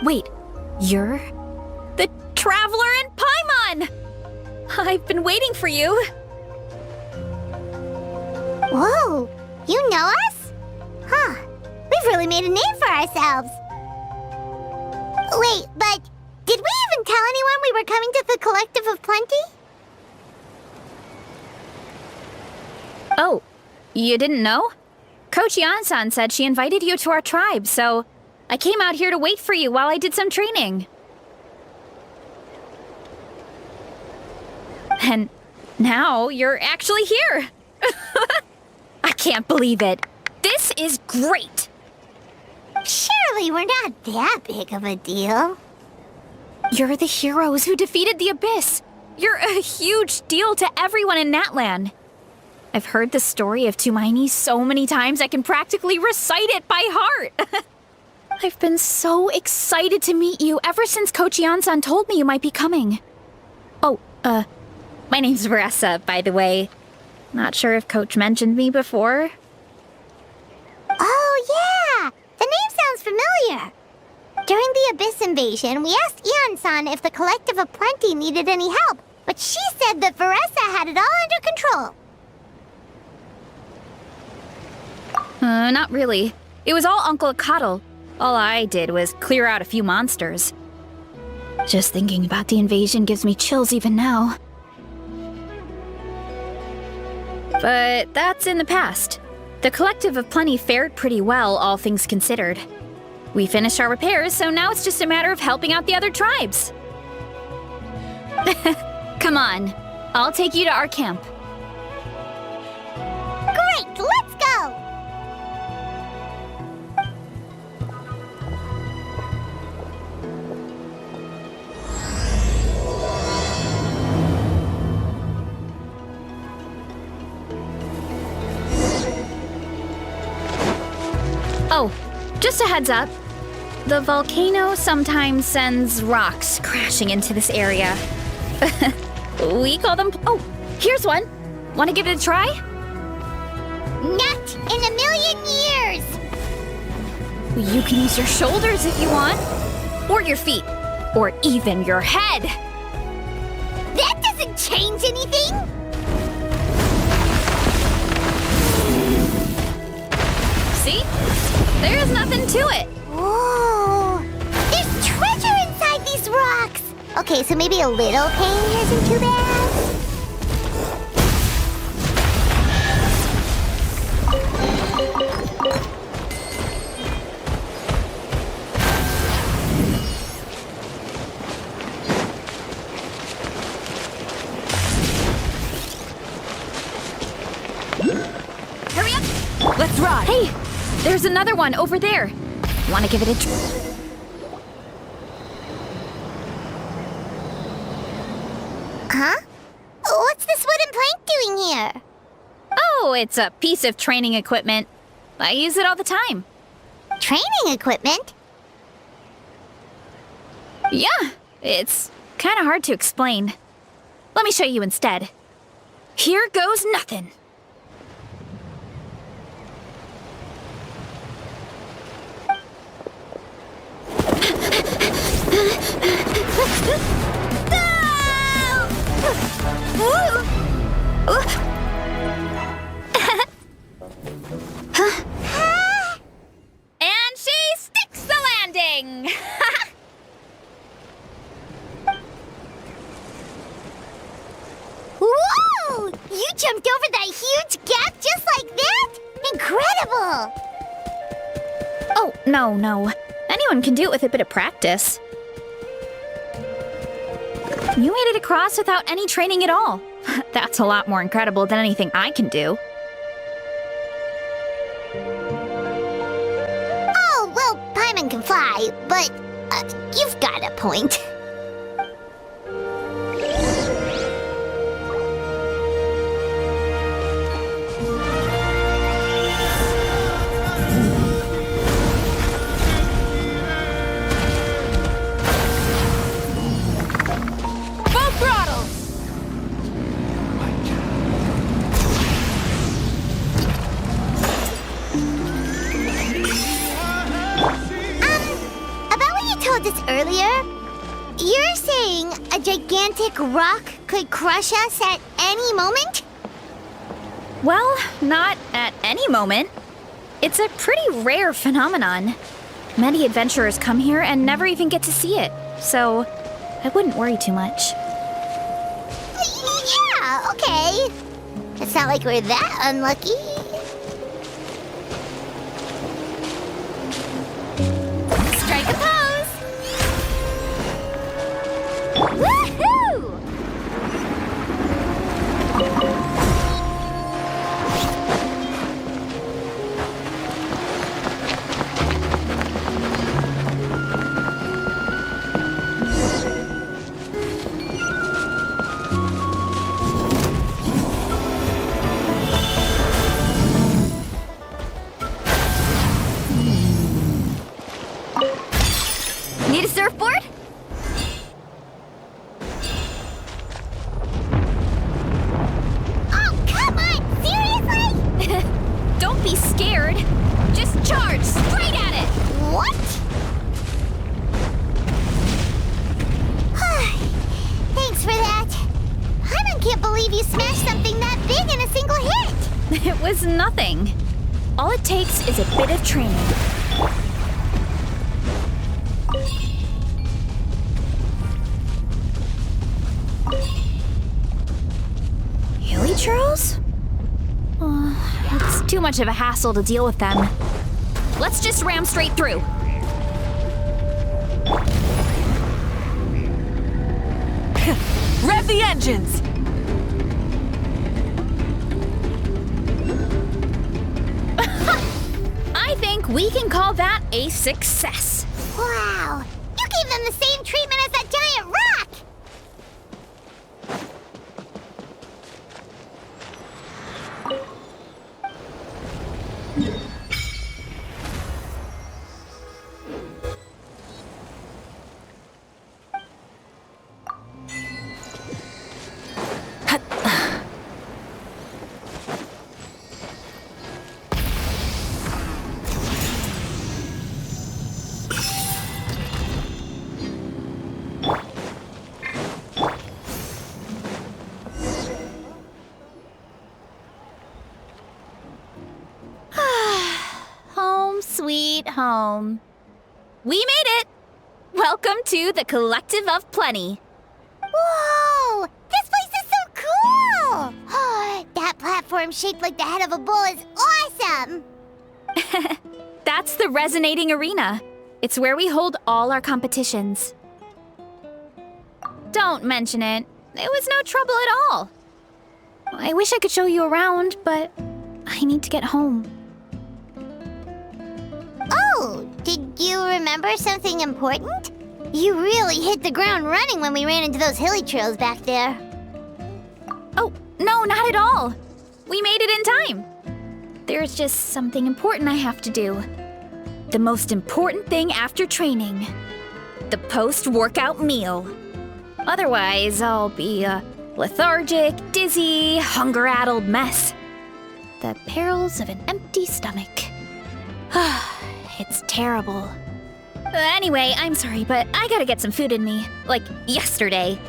Wait, you're the Traveler in Paimon! I've been waiting for you. Whoa, you know us? Huh, we've really made a name for ourselves. Wait, but did we even tell anyone we were coming to the Collective of Plenty? Oh, you didn't know? Coach Yan-san said she invited you to our tribe, so I came out here to wait for you while I did some training. And now you're actually here. I can't believe it. This is great. Surely we're not that big of a deal. You're the heroes who defeated the Abyss. You're a huge deal to everyone in Natlan. I've heard the story of Tumaini so many times I can practically recite it by heart. I've been so excited to meet you ever since Coach Yan-san told me you might be coming. Oh, my name's Vanessa, by the way. Not sure if Coach mentioned me before. Oh, yeah! The name sounds familiar. During the Abyss invasion, we asked Ian-san if the Collective of Plenty needed any help, but she said that Vanessa had it all under control. Not really. It was all Uncle Akatl. All I did was clear out a few monsters. Just thinking about the invasion gives me chills even now. But that's in the past. The Collective of Plenty fared pretty well, all things considered. We finished our repairs, so now it's just a matter of helping out the other tribes. Come on, I'll take you to our camp. Great, let's go! Oh, just a heads up. The volcano sometimes sends rocks crashing into this area. We call them... Oh, here's one. Want to give it a try? Not in a million years! You can use your shoulders if you want. Or your feet. Or even your head. That doesn't change anything! See? There's nothing to it. Whoa! There's treasure inside these rocks! Okay, so maybe a little pain isn't too bad. Hurry up! Let's ride. Hey, there's another one over there. Want to give it a try? Huh? What's this wooden plank doing here? Oh, it's a piece of training equipment. I use it all the time. Training equipment? Yeah, it's kind of hard to explain. Let me show you instead. Here goes nothing. And she sticks the landing! Whoa! You jumped over that huge gap just like that? Incredible! Oh, no. Anyone can do it with a bit of practice. You made it across without any training at all. That's a lot more incredible than anything I can do. Oh, well, Paimon can fly, but you've got a point. told us earlier? You're saying a gigantic rock could crush us at any moment? Well, not at any moment. It's a pretty rare phenomenon. Many adventurers come here and never even get to see it, so I wouldn't worry too much. Yeah, okay. It's not like we're that unlucky. Strike a pose! Woohoo! Need a surfboard? Oh, come on! Seriously? Don't be scared. Just charge straight at it. What? Thanks for that. I can't believe you smashed something that big in a single hit. It was nothing. All it takes is a bit of training. Hilly churls? It's too much of a hassle to deal with them. Let's just ram straight through. Rev the engines! I think we can call that a success. Wow. You gave them the same treatment as that giant rock. Home sweet home. We made it! Welcome to the Collective of Plenty. Whoa! This place is so cool! That platform shaped like the head of a bull is awesome! That's the Resonating Arena. It's where we hold all our competitions. Don't mention it. It was no trouble at all. I wish I could show you around, but I need to get home. Oh, did you remember something important? You really hit the ground running when we ran into those hilly trails back there. Oh, no, not at all. We made it in time. There's just something important I have to do. The most important thing after training. The post-workout meal. Otherwise, I'll be a lethargic, dizzy, hunger-addled mess. The perils of an empty stomach. It's terrible. Anyway, I'm sorry, but I gotta get some food in me. Like, yesterday.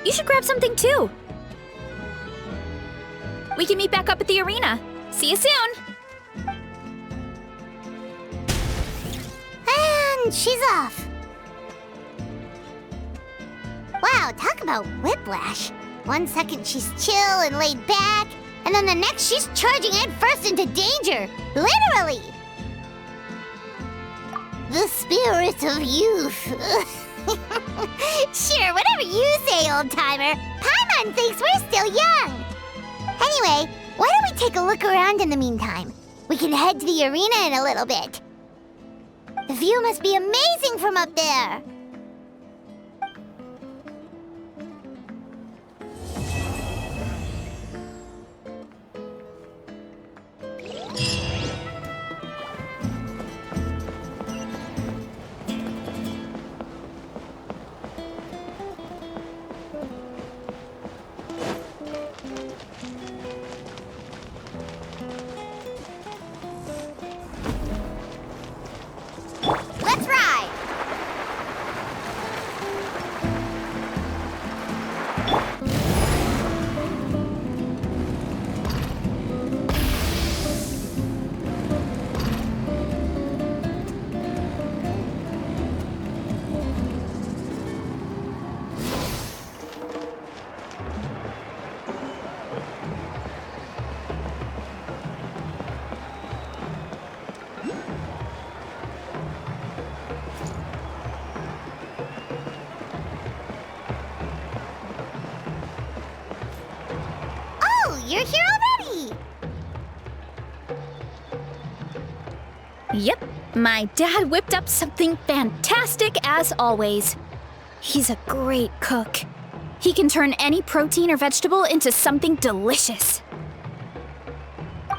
You should grab something too. We can meet back up at the arena. See you soon! And she's off. Wow, talk about whiplash. 1 second she's chill and laid back, and then the next she's charging headfirst into danger. Literally! The spirit of youth. Sure, whatever you say, old-timer. Paimon thinks we're still young. Anyway, why don't we take a look around in the meantime? We can head to the arena in a little bit. The view must be amazing from up there. Let's ride! you're here already! Yep, my dad whipped up something fantastic as always. He's a great cook. He can turn any protein or vegetable into something delicious.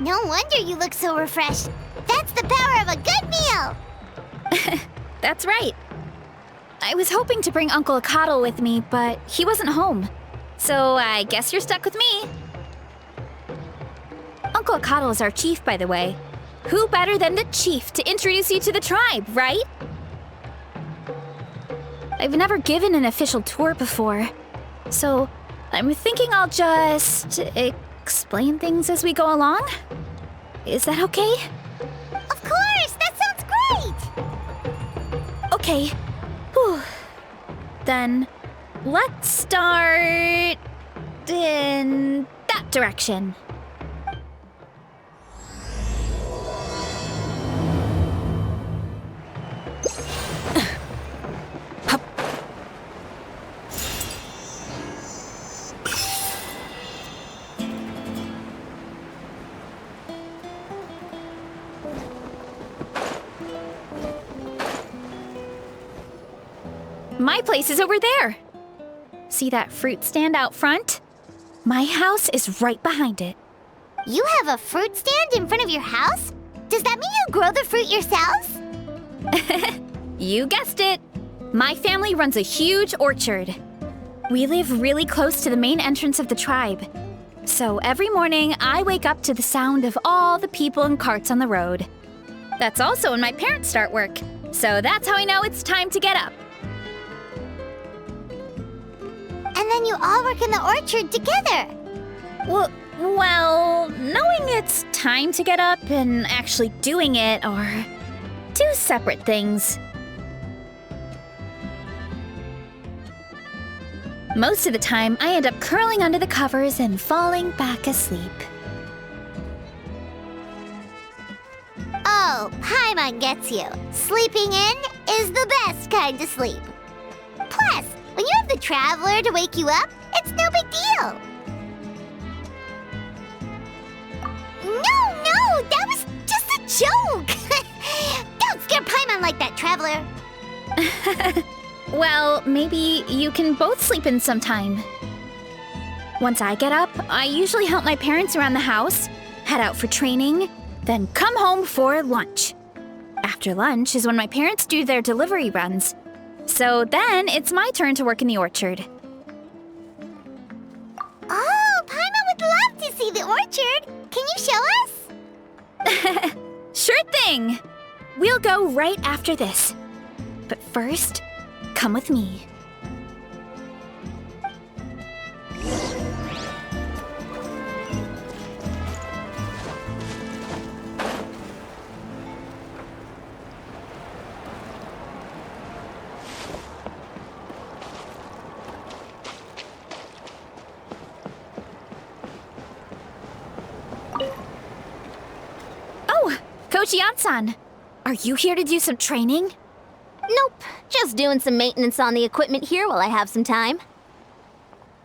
No wonder you look so refreshed. That's the power of a good meal! That's right. I was hoping to bring Uncle Akatl with me, but he wasn't home. So I guess you're stuck with me. Uncle Akatl is our chief, by the way. Who better than the chief to introduce you to the tribe, right? I've never given an official tour before, so I'm thinking I'll just explain things as we go along. Is that okay? Of course! That sounds great! Okay. Whew. Then let's start in that direction. My place is over there. See that fruit stand out front? My house is right behind it. You have a fruit stand in front of your house? Does that mean you grow the fruit yourselves? You guessed it. My family runs a huge orchard. We live really close to the main entrance of the tribe. So every morning, I wake up to the sound of all the people and carts on the road. That's also when my parents start work. So that's how I know it's time to get up. And then you all work in the orchard together. Well, knowing it's time to get up and actually doing it are two separate things. Most of the time, I end up curling under the covers and falling back asleep. Oh, Paimon gets you. Sleeping in is the best kind of sleep. Plus, when you have the traveler to wake you up, it's no big deal. No, that was just a joke. Don't scare Paimon like that, traveler. Well, maybe you can both sleep in sometime. Once I get up, I usually help my parents around the house, head out for training, then come home for lunch. After lunch is when my parents do their delivery runs. So then it's my turn to work in the orchard. Oh, Paimon would love to see the orchard. Can you show us? Sure thing! We'll go right after this. But first, come with me. Oh, Coach Yan-san, are you here to do some training? Nope, just doing some maintenance on the equipment here while I have some time.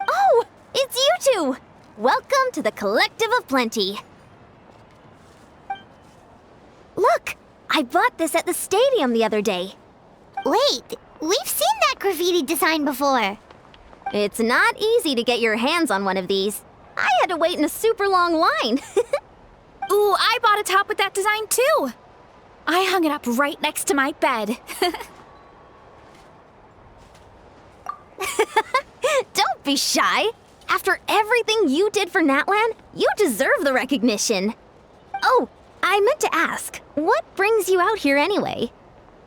Oh, it's you two! Welcome to the Collective of Plenty. Look, I bought this at the stadium the other day. Wait, we've seen that graffiti design before. It's not easy to get your hands on one of these. I had to wait in a super long line. Ooh, I bought a top with that design too. I hung it up right next to my bed. Don't be shy. After everything you did for Natlan, you deserve the recognition. Oh, I meant to ask, what brings you out here anyway?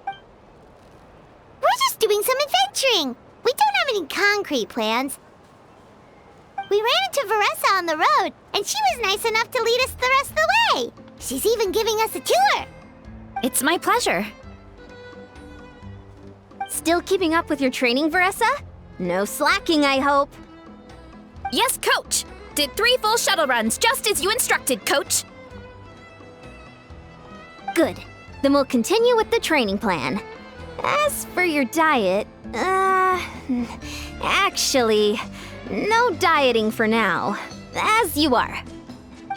We're just doing some adventuring. We don't have any concrete plans. We ran into Varessa on the road, and she was nice enough to lead us the rest of the way. She's even giving us a tour. It's my pleasure. Still keeping up with your training, Varessa? No slacking, I hope. Yes, Coach. Did 3 full shuttle runs, just as you instructed, Coach. Good. Then we'll continue with the training plan. As for your diet, actually, no dieting for now. As you are.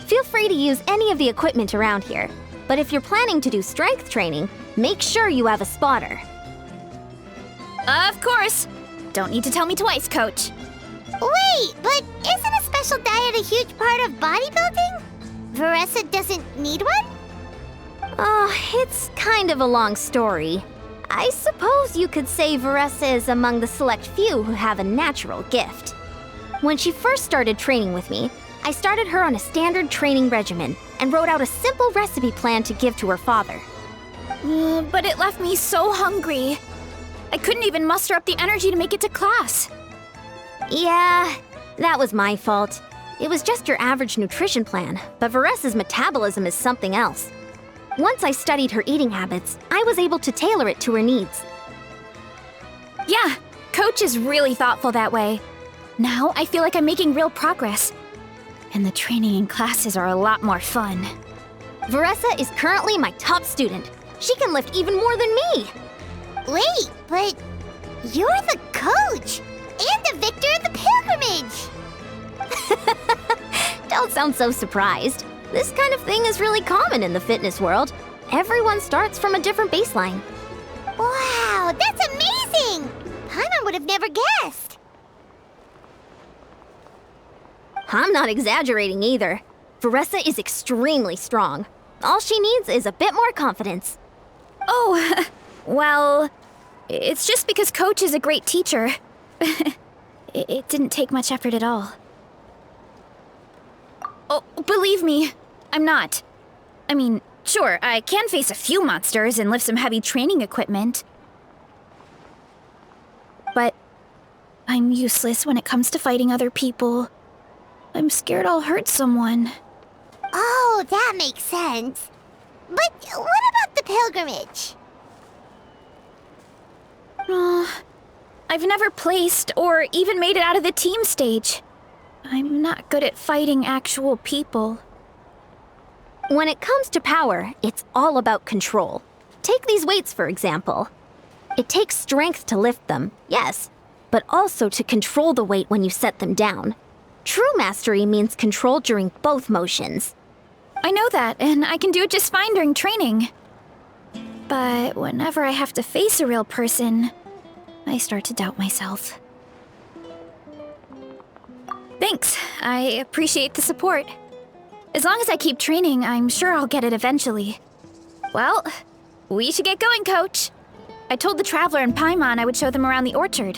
Feel free to use any of the equipment around here. But if you're planning to do strength training, make sure you have a spotter. Of course. Don't need to tell me twice, Coach. Wait, but isn't a special diet a huge part of bodybuilding? Veressa doesn't need one? Oh, it's kind of a long story. I suppose you could say Veressa is among the select few who have a natural gift. When she first started training with me, I started her on a standard training regimen and wrote out a simple recipe plan to give to her father. But it left me so hungry. I couldn't even muster up the energy to make it to class. Yeah, that was my fault. It was just your average nutrition plan, but Veressa's metabolism is something else. Once I studied her eating habits, I was able to tailor it to her needs. Yeah, Coach is really thoughtful that way. Now I feel like I'm making real progress. And the training and classes are a lot more fun. Veressa is currently my top student. She can lift even more than me. Wait, but you're the coach and the victor of the pilgrimage. Don't sound so surprised. This kind of thing is really common in the fitness world. Everyone starts from a different baseline. Wow, that's amazing! Paimon would have never guessed. I'm not exaggerating either. Veressa is extremely strong. All she needs is a bit more confidence. Oh, well, it's just because Coach is a great teacher. It didn't take much effort at all. Oh, believe me, I'm not. I mean, sure, I can face a few monsters and lift some heavy training equipment. But I'm useless when it comes to fighting other people. I'm scared I'll hurt someone. Oh, that makes sense. But what about the pilgrimage? I've never placed or even made it out of the team stage. I'm not good at fighting actual people. When it comes to power, it's all about control. Take these weights, for example. It takes strength to lift them, yes, but also to control the weight when you set them down. True mastery means control during both motions. I know that, and I can do it just fine during training. But whenever I have to face a real person, I start to doubt myself. Thanks. I appreciate the support. As long as I keep training, I'm sure I'll get it eventually. Well, we should get going, Coach. I told the Traveler and Paimon I would show them around the orchard.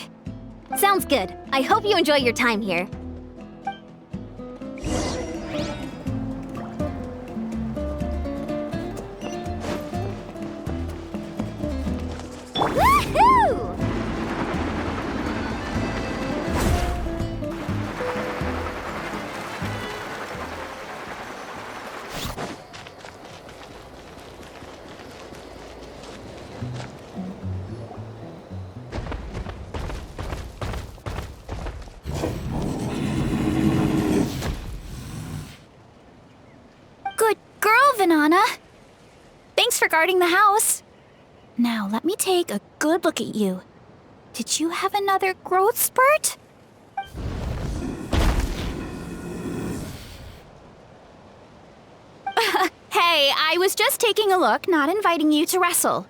Sounds good. I hope you enjoy your time here. Woohoo! Good girl, Vanana. Thanks for guarding the house. Now, let me take a good look at you. Did you have another growth spurt? Hey, I was just taking a look, not inviting you to wrestle.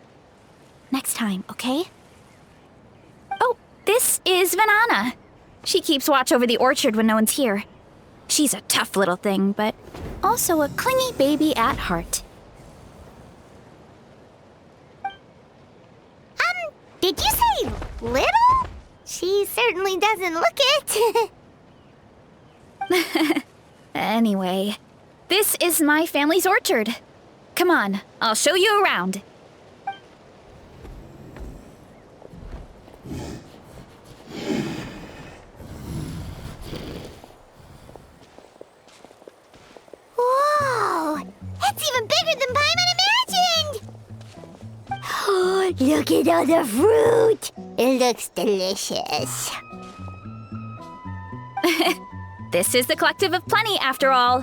Next time, okay? Oh, this is Vanana. She keeps watch over the orchard when no one's here. She's a tough little thing, but also a clingy baby at heart. Did you say little? She certainly doesn't look it. Anyway, this is my family's orchard. Come on, I'll show you around. Whoa! It's even bigger than Paimon imagined! Oh, look at all the fruit! It looks delicious. This is the Collective of Plenty, after all.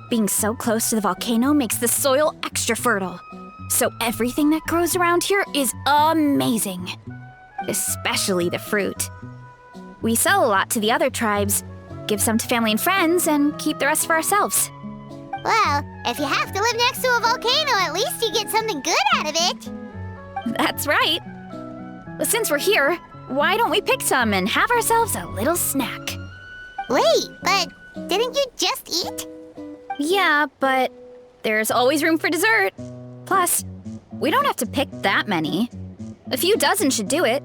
Being so close to the volcano makes the soil extra fertile. So everything that grows around here is amazing. Especially the fruit. We sell a lot to the other tribes, give some to family and friends, and keep the rest for ourselves. Well, if you have to live next to a volcano, at least you get something good out of it. That's right. Well, since we're here, why don't we pick some and have ourselves a little snack? Wait, but didn't you just eat? Yeah, but there's always room for dessert. Plus, we don't have to pick that many. A few dozen should do it.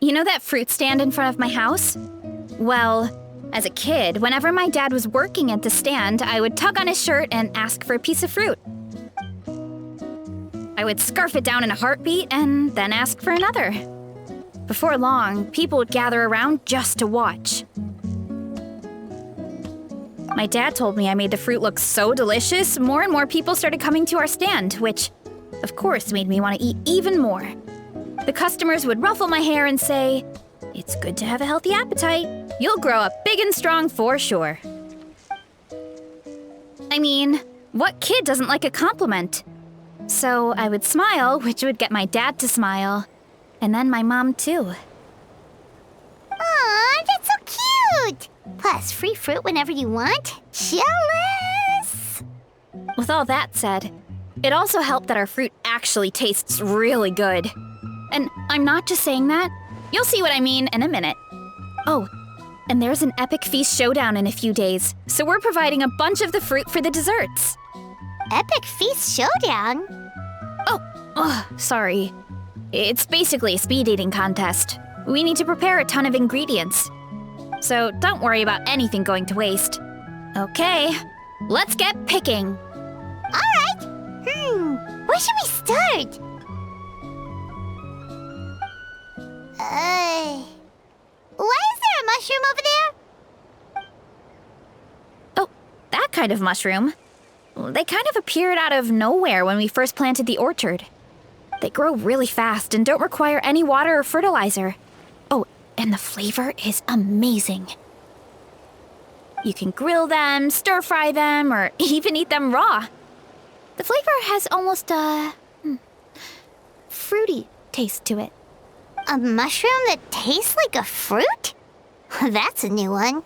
You know that fruit stand in front of my house? Well, as a kid, whenever my dad was working at the stand, I would tug on his shirt and ask for a piece of fruit. I would scarf it down in a heartbeat and then ask for another. Before long, people would gather around just to watch. My dad told me I made the fruit look so delicious, more and more people started coming to our stand, which, of course, made me want to eat even more. The customers would ruffle my hair and say, "It's good to have a healthy appetite. You'll grow up big and strong for sure." I mean, what kid doesn't like a compliment? So I would smile, which would get my dad to smile, and then my mom too. Aw, that's so cute! Plus, free fruit whenever you want. Jealous! With all that said, it also helped that our fruit actually tastes really good. And I'm not just saying that. You'll see what I mean in a minute. Oh, and there's an epic feast showdown in a few days, so we're providing a bunch of the fruit for the desserts. Epic Feast Showdown? Oh, sorry. It's basically a speed eating contest. We need to prepare a ton of ingredients. So don't worry about anything going to waste. Okay, let's get picking. Alright! Where should we start? Why is there a mushroom over there? Oh, that kind of mushroom. They kind of appeared out of nowhere when we first planted the orchard. They grow really fast and don't require any water or fertilizer. Oh, and the flavor is amazing. You can grill them, stir-fry them, or even eat them raw. The flavor has almost a fruity taste to it. A mushroom that tastes like a fruit? That's a new one.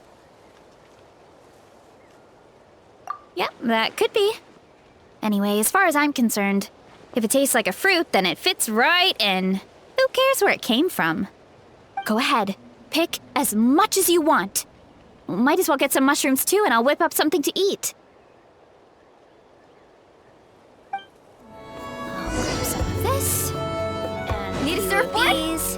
Yep, that could be. Anyway, as far as I'm concerned, if it tastes like a fruit, then it fits right in. Who cares where it came from? Go ahead, pick as much as you want. Might as well get some mushrooms too, and I'll whip up something to eat. I'll grab some of this. And Need a few surfboard? of these.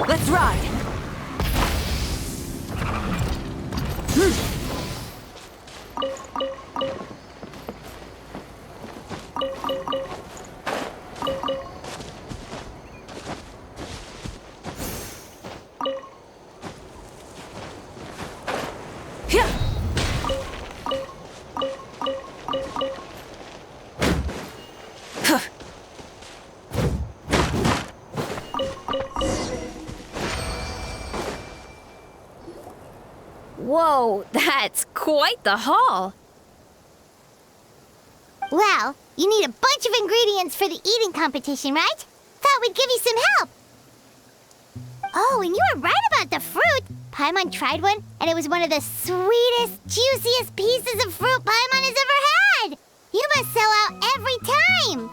Let's ride! Whoa, that's quite the haul. Well, you need a bunch of ingredients for the eating competition, right? Thought we'd give you some help. Oh, and you were right about the fruit. Paimon tried one, and it was one of the sweetest, juiciest pieces of fruit Paimon has ever had. You must sell out every time.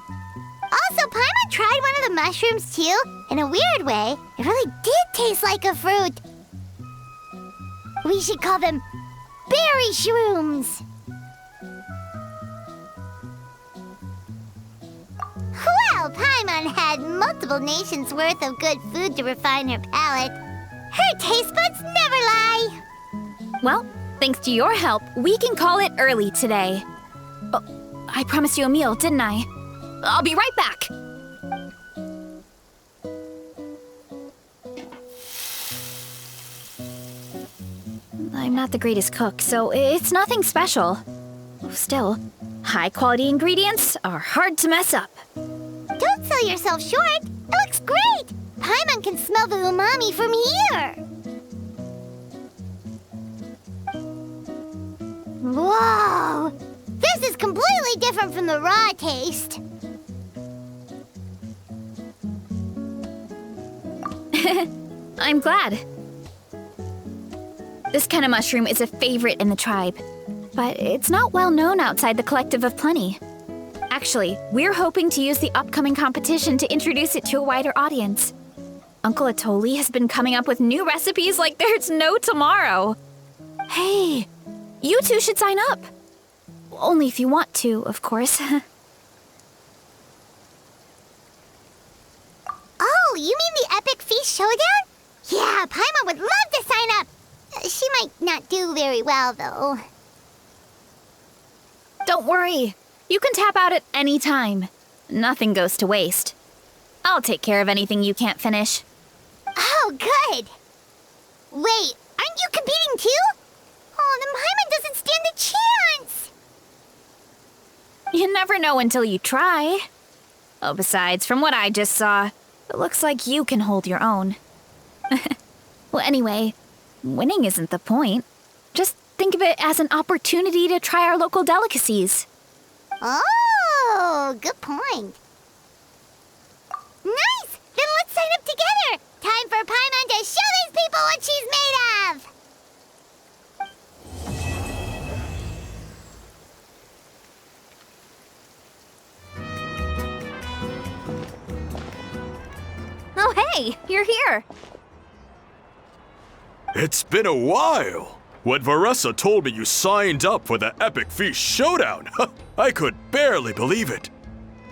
Also, Paimon tried one of the mushrooms too. In a weird way, it really did taste like a fruit. We should call them berry shrooms. Well, Paimon had multiple nations' worth of good food to refine her palate. Her taste buds never lie. Well, thanks to your help, we can call it early today. I promised you a meal, didn't I? I'll be right back! I'm not the greatest cook, so it's nothing special. Still, high-quality ingredients are hard to mess up. Don't sell yourself short. It looks great. Paimon can smell the umami from here. Whoa! This is completely different from the raw taste. I'm glad. This kind of mushroom is a favorite in the tribe, but it's not well known outside the Collective of Plenty. Actually, we're hoping to use the upcoming competition to introduce it to a wider audience. Uncle Atoli has been coming up with new recipes like there's no tomorrow. Hey, you two should sign up. Only if you want to, of course. Oh, you mean the Epic Feast Showdown? Yeah, Paimon would love to sign up. She might not do very well, though. Don't worry. You can tap out at any time. Nothing goes to waste. I'll take care of anything you can't finish. Oh, good. Wait, aren't you competing too? Oh, then Paimon doesn't stand a chance. You never know until you try. Oh, besides, from what I just saw, it looks like you can hold your own. Well, anyway, winning isn't the point. Just think of it as an opportunity to try our local delicacies. Oh, good point. Nice! Then let's sign up together! Time for Paimon to show these people what she's made of! Oh, hey, you're here. It's been a while. When Veressa told me you signed up for the Epic Feast Showdown, I could barely believe it.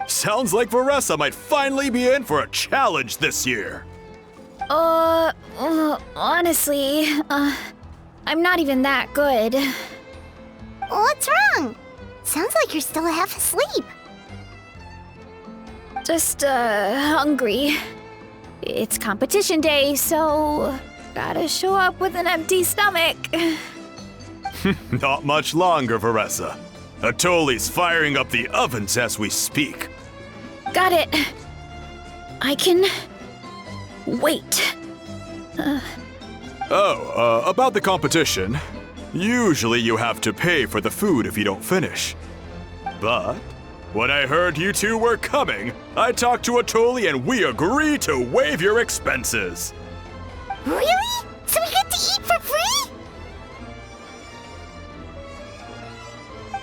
Sounds like Veressa might finally be in for a challenge this year. Honestly, I'm not even that good. What's wrong? Sounds like you're still half asleep. Just, hungry. It's competition day, so gotta show up with an empty stomach. Not much longer, Veressa. Atoli's firing up the ovens as we speak. Got it. I can wait. About the competition. Usually you have to pay for the food if you don't finish. But when I heard you two were coming, I talked to Atoli and we agreed to waive your expenses. Really? So we get to eat for free?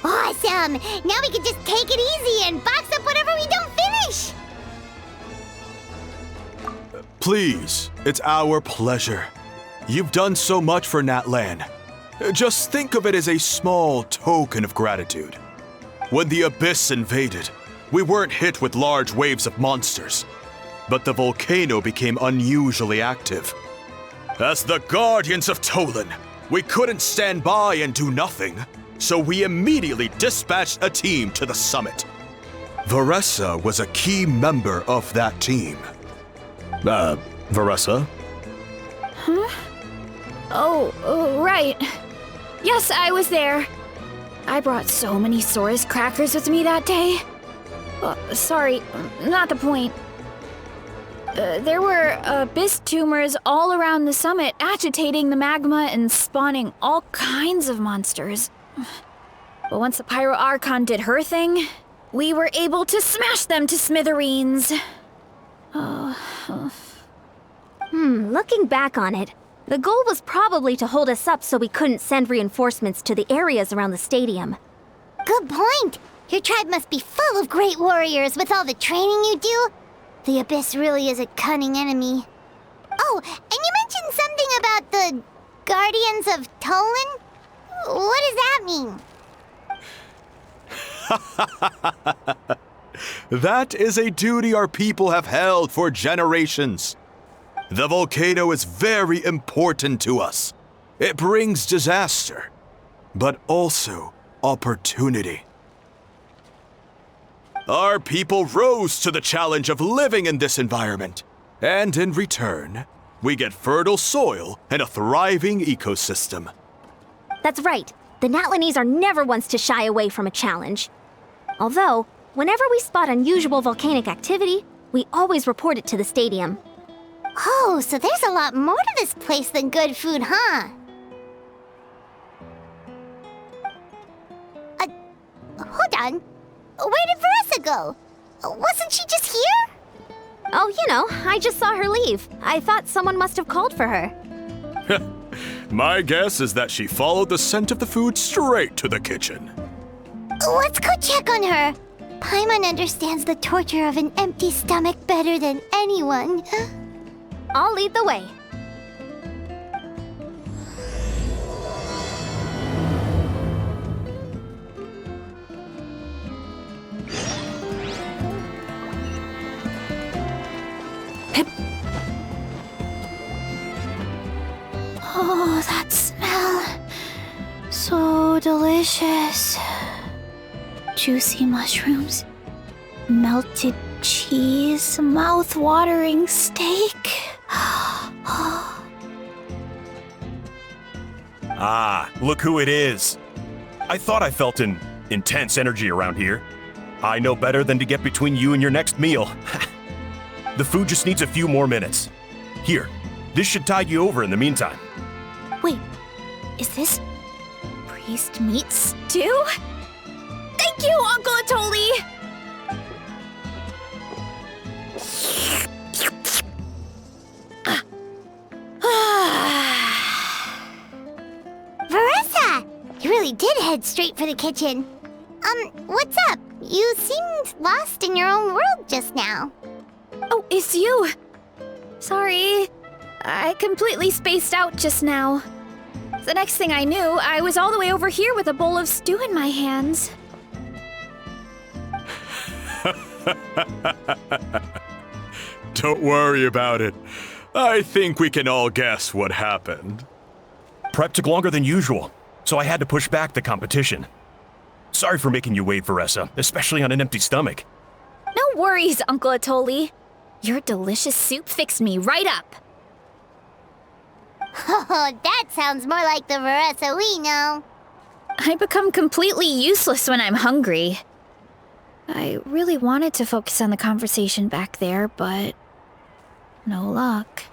Awesome! Now we can just take it easy and box up whatever we don't finish! Please, it's our pleasure. You've done so much for Natlan. Just think of it as a small token of gratitude. When the Abyss invaded, we weren't hit with large waves of monsters, but the volcano became unusually active. As the Guardians of Tolan, we couldn't stand by and do nothing, so we immediately dispatched a team to the summit. Veressa was a key member of that team. Veressa? Oh, right. Yes, I was there. I brought so many Saurus crackers with me that day. Sorry, not the point. There were abyss tumors all around the summit, agitating the magma and spawning all kinds of monsters. But once the Pyro Archon did her thing, we were able to smash them to smithereens. Looking back on it, the goal was probably to hold us up so we couldn't send reinforcements to the areas around the stadium. Good point! Your tribe must be full of great warriors with all the training you do. The Abyss really is a cunning enemy. Oh, and you mentioned something about the Guardians of Tolan? What does that mean? That is a duty our people have held for generations. The volcano is very important to us. It brings disaster, but also opportunity. Our people rose to the challenge of living in this environment. And in return, we get fertile soil and a thriving ecosystem. That's right. The Natlanese are never ones to shy away from a challenge. Although, whenever we spot unusual volcanic activity, we always report it to the stadium. Oh, so there's a lot more to this place than good food, huh? Hold on. Where did Veressa go? Wasn't she just here? Oh, you know, I just saw her leave. I thought someone must have called for her. My guess is that she followed the scent of the food straight to the kitchen. Let's go check on her. Paimon understands the torture of an empty stomach better than anyone. I'll lead the way. Oh, that smell. So delicious. Juicy mushrooms, melted cheese, mouth-watering steak. Ah, look who it is. I thought I felt an intense energy around here. I know better than to get between you and your next meal. The food just needs a few more minutes. Here, this should tide you over in the meantime. Wait, is this priest meat stew? Thank you, Uncle Atoli! Veressa! You really did head straight for the kitchen. What's up? You seemed lost in your own world just now. Oh, it's you. Sorry, I completely spaced out just now. The next thing I knew, I was all the way over here with a bowl of stew in my hands. Don't worry about it. I think we can all guess what happened. Prep took longer than usual, so I had to push back the competition. Sorry for making you wait, Veressa, especially on an empty stomach. No worries, Uncle Atoli. Your delicious soup fixed me right up. Oh, that sounds more like the Veressa we know. I become completely useless when I'm hungry. I really wanted to focus on the conversation back there, but no luck.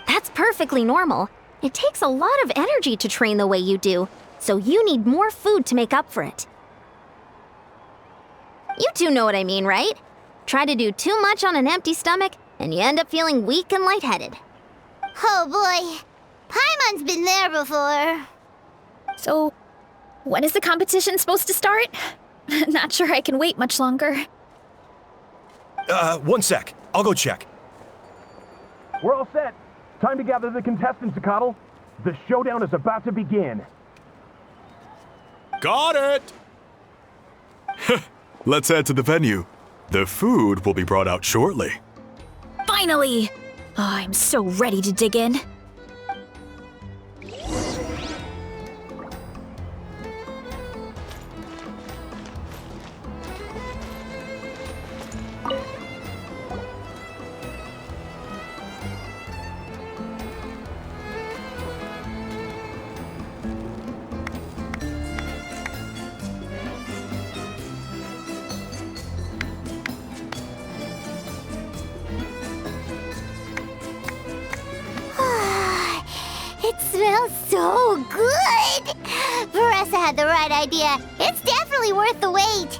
That's perfectly normal. It takes a lot of energy to train the way you do, so you need more food to make up for it. You two know what I mean, right? Try to do too much on an empty stomach, and you end up feeling weak and lightheaded. Oh boy, Paimon's been there before. So, when is the competition supposed to start? Not sure I can wait much longer. 1 sec. I'll go check. We're all set. Time to gather the contestants, Coddle. The showdown is about to begin. Got it! Let's head to the venue. The food will be brought out shortly. Finally! Oh, I'm so ready to dig in. It smells so good! Veressa had the right idea. It's definitely worth the wait.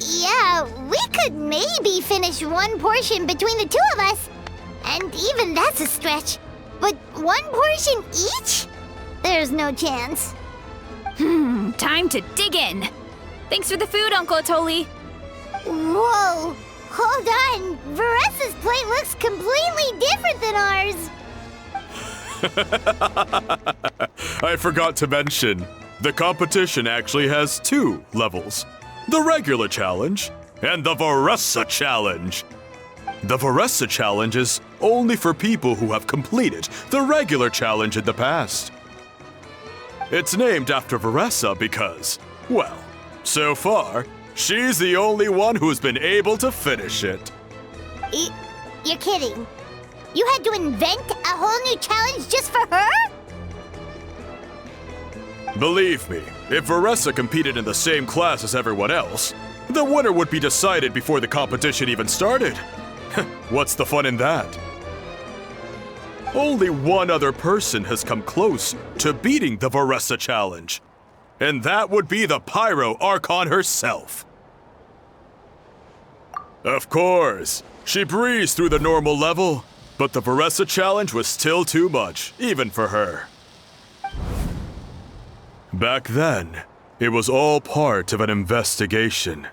Yeah, we could maybe finish one portion between the two of us. And even that's a stretch. But one portion each? There's no chance. Time to dig in. Thanks for the food, Uncle Atoli. Whoa! Hold on! Veressa's plate looks completely different than ours! I forgot to mention, the competition actually has 2 levels. The regular challenge and the Veressa challenge. The Veressa challenge is only for people who have completed the regular challenge in the past. It's named after Veressa because, well, So far, she's the only one who's been able to finish it. You're kidding. You had to invent a whole new challenge just for her? Believe me, if Veressa competed in the same class as everyone else, the winner would be decided before the competition even started. What's the fun in that? Only one other person has come close to beating the Veressa challenge, and that would be the Pyro Archon herself. Of course, she breezed through the normal level, but the Veressa challenge was still too much, even for her. Back then, it was all part of an investigation.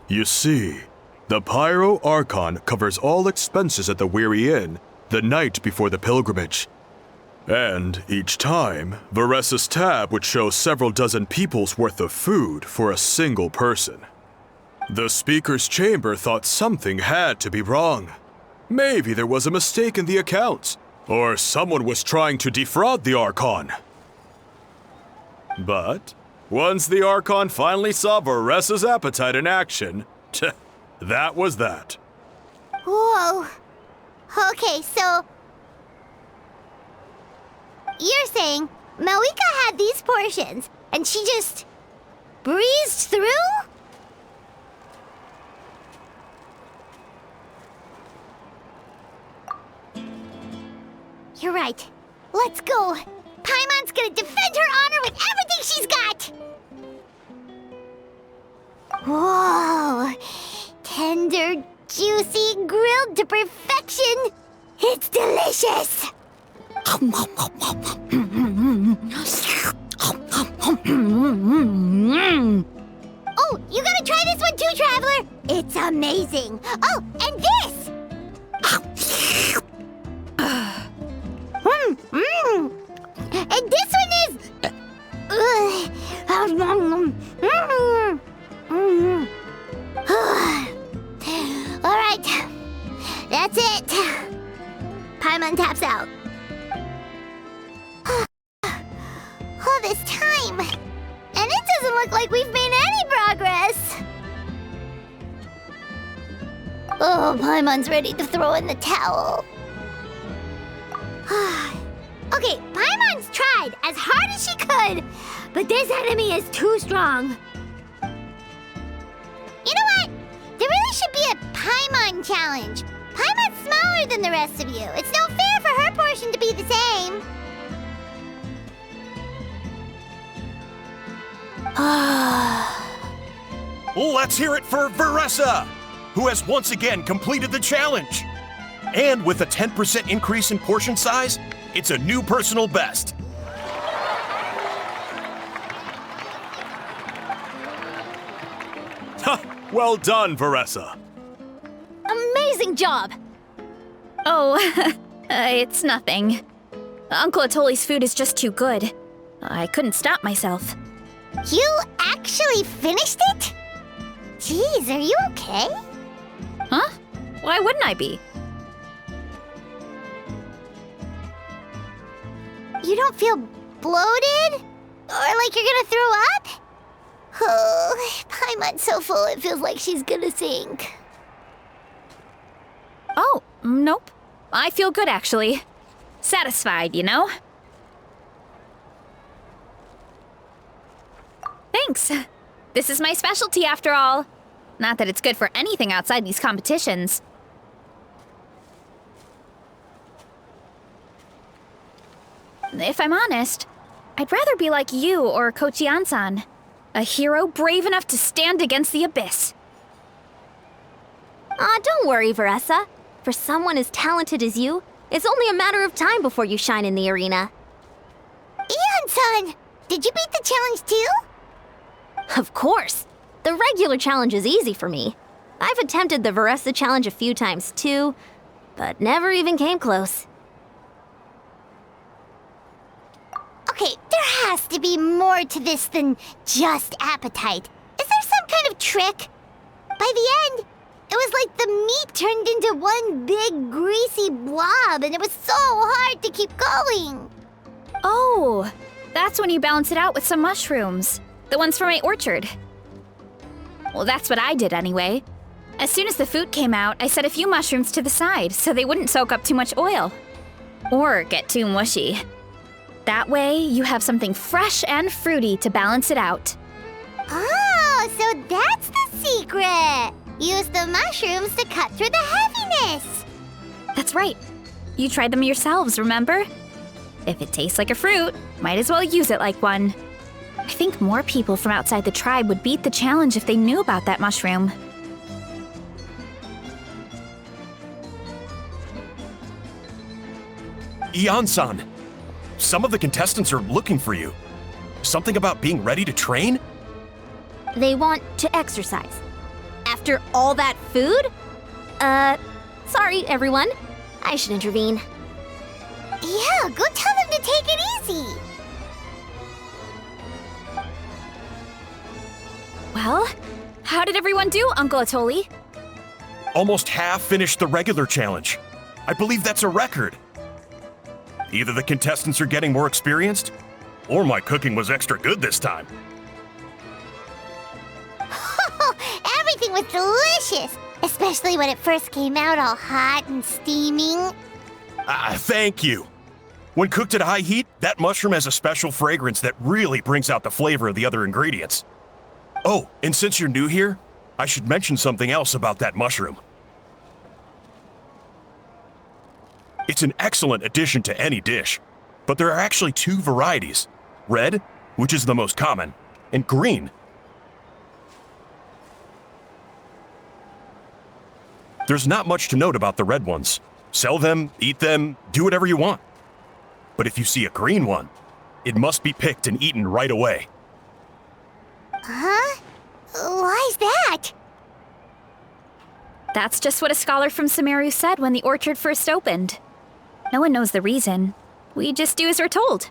You see, the Pyro Archon covers all expenses at the Weary Inn the night before the pilgrimage. And each time, Veressa's tab would show several dozen people's worth of food for a single person. The speaker's chamber thought something had to be wrong. Maybe there was a mistake in the accounts, or someone was trying to defraud the Archon. But once the Archon finally saw Veressa's appetite in action, that was that. Whoa. Okay, so... You're saying Malika had these portions, and she just... breezed through? You're right. Let's go. Paimon's gonna defend her honor with everything she's got! Whoa! Tender, juicy, grilled to perfection! It's delicious! Oh, you gotta try this one too, Traveler! It's amazing! Oh, and this! And this one is... Alright, that's it. Paimon taps out. All this time, and it doesn't look like we've made any progress. Oh, Paimon's ready to throw in the towel. Okay, Paimon's tried as hard as she could, but this enemy is too strong. You know what? There really should be a Paimon challenge. Paimon's smaller than the rest of you. It's no fair for her portion to be the same. Let's hear it for Veressa, who has once again completed the challenge. And with a 10% increase in portion size, it's a new personal best. Well done, Veressa. Amazing job! Oh, it's nothing. Uncle Atoli's food is just too good. I couldn't stop myself. You actually finished it? Jeez, are you okay? Huh? Why wouldn't I be? You don't feel bloated? Or like you're gonna throw up? Oh, Paimon's so full it feels like she's gonna sink. Oh, nope. I feel good, actually. Satisfied, you know? Thanks. This is my specialty, after all. Not that it's good for anything outside these competitions. If I'm honest, I'd rather be like you or Kochian-san. A hero brave enough to stand against the abyss. Aw, don't worry, Veressa. For someone as talented as you, it's only a matter of time before you shine in the arena. Eon-san, did you beat the challenge too? Of course. The regular challenge is easy for me. I've attempted the Veressa challenge a few times too, but never even came close. Okay, there has to be more to this than just appetite. Is there some kind of trick? By the end, it was like the meat turned into one big greasy blob and it was so hard to keep going. Oh, that's when you balance it out with some mushrooms. The ones from my orchard. Well, that's what I did anyway. As soon as the food came out, I set a few mushrooms to the side so they wouldn't soak up too much oil. Or get too mushy. That way, you have something fresh and fruity to balance it out. Oh, so that's the secret! Use the mushrooms to cut through the heaviness! That's right. You tried them yourselves, remember? If it tastes like a fruit, might as well use it like one. I think more people from outside the tribe would beat the challenge if they knew about that mushroom. Ian-san, some of the contestants are looking for you. Something about being ready to train? They want to exercise. After all that food? Sorry, everyone. I should intervene. Yeah, go tell them to take it easy! Well, how did everyone do, Uncle Atoli? Almost half finished the regular challenge. I believe that's a record. Either the contestants are getting more experienced, or my cooking was extra good this time. Everything was delicious! Especially when it first came out all hot and steaming. Thank you. When cooked at high heat, that mushroom has a special fragrance that really brings out the flavor of the other ingredients. Oh, and since you're new here, I should mention something else about that mushroom. It's an excellent addition to any dish, but there are actually two varieties. Red, which is the most common, and green. There's not much to note about the red ones. Sell them, eat them, do whatever you want. But if you see a green one, it must be picked and eaten right away. Huh? Why's that? That's just what a scholar from Sumeru said when the orchard first opened. No one knows the reason. We just do as we're told.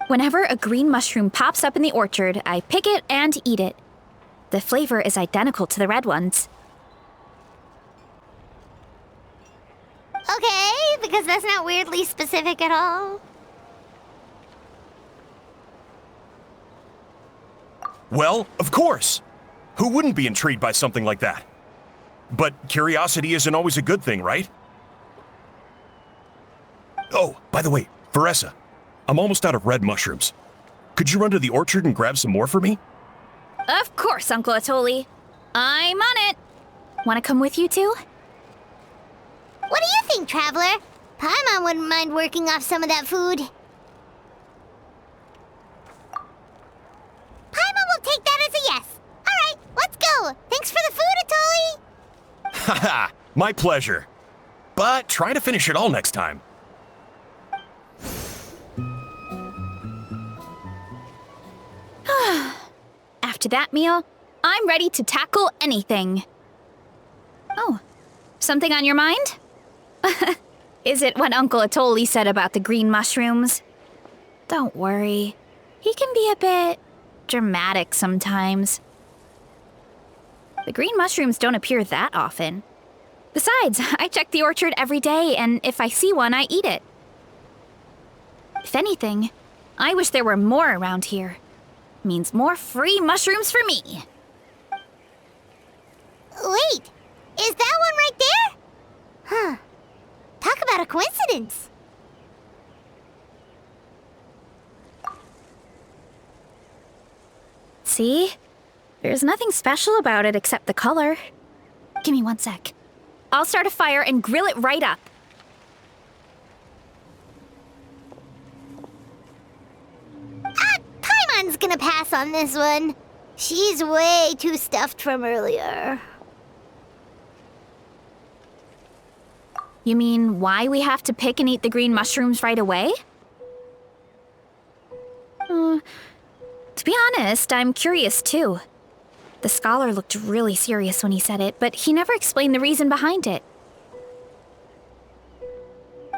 Whenever a green mushroom pops up in the orchard, I pick it and eat it. The flavor is identical to the red ones. Okay, because that's not weirdly specific at all. Well, of course. Who wouldn't be intrigued by something like that? But curiosity isn't always a good thing, right? Oh, by the way, Veressa, I'm almost out of red mushrooms. Could you run to the orchard and grab some more for me? Of course, Uncle Atoli. I'm on it. Want to come with you too? What do you think, Traveler? Paimon wouldn't mind working off some of that food. Paimon will take that as a yes. All right, let's go. Thanks for the food, Atoli. Haha, my pleasure. But try to finish it all next time. After that meal, I'm ready to tackle anything. Oh, something on your mind? Is it what Uncle Atoli said about the green mushrooms? Don't worry. He can be a bit dramatic sometimes. The green mushrooms don't appear that often. Besides, I check the orchard every day, and if I see one, I eat it. If anything, I wish there were more around here. Means more free mushrooms for me. Wait, is that one right there? Huh. Talk about a coincidence. See? There's nothing special about it except the color. Give me 1 sec. I'll start a fire and grill it right up. Paimon's gonna pass on this one. She's way too stuffed from earlier. You mean why we have to pick and eat the green mushrooms right away? To be honest, I'm curious too. The scholar looked really serious when he said it, but he never explained the reason behind it.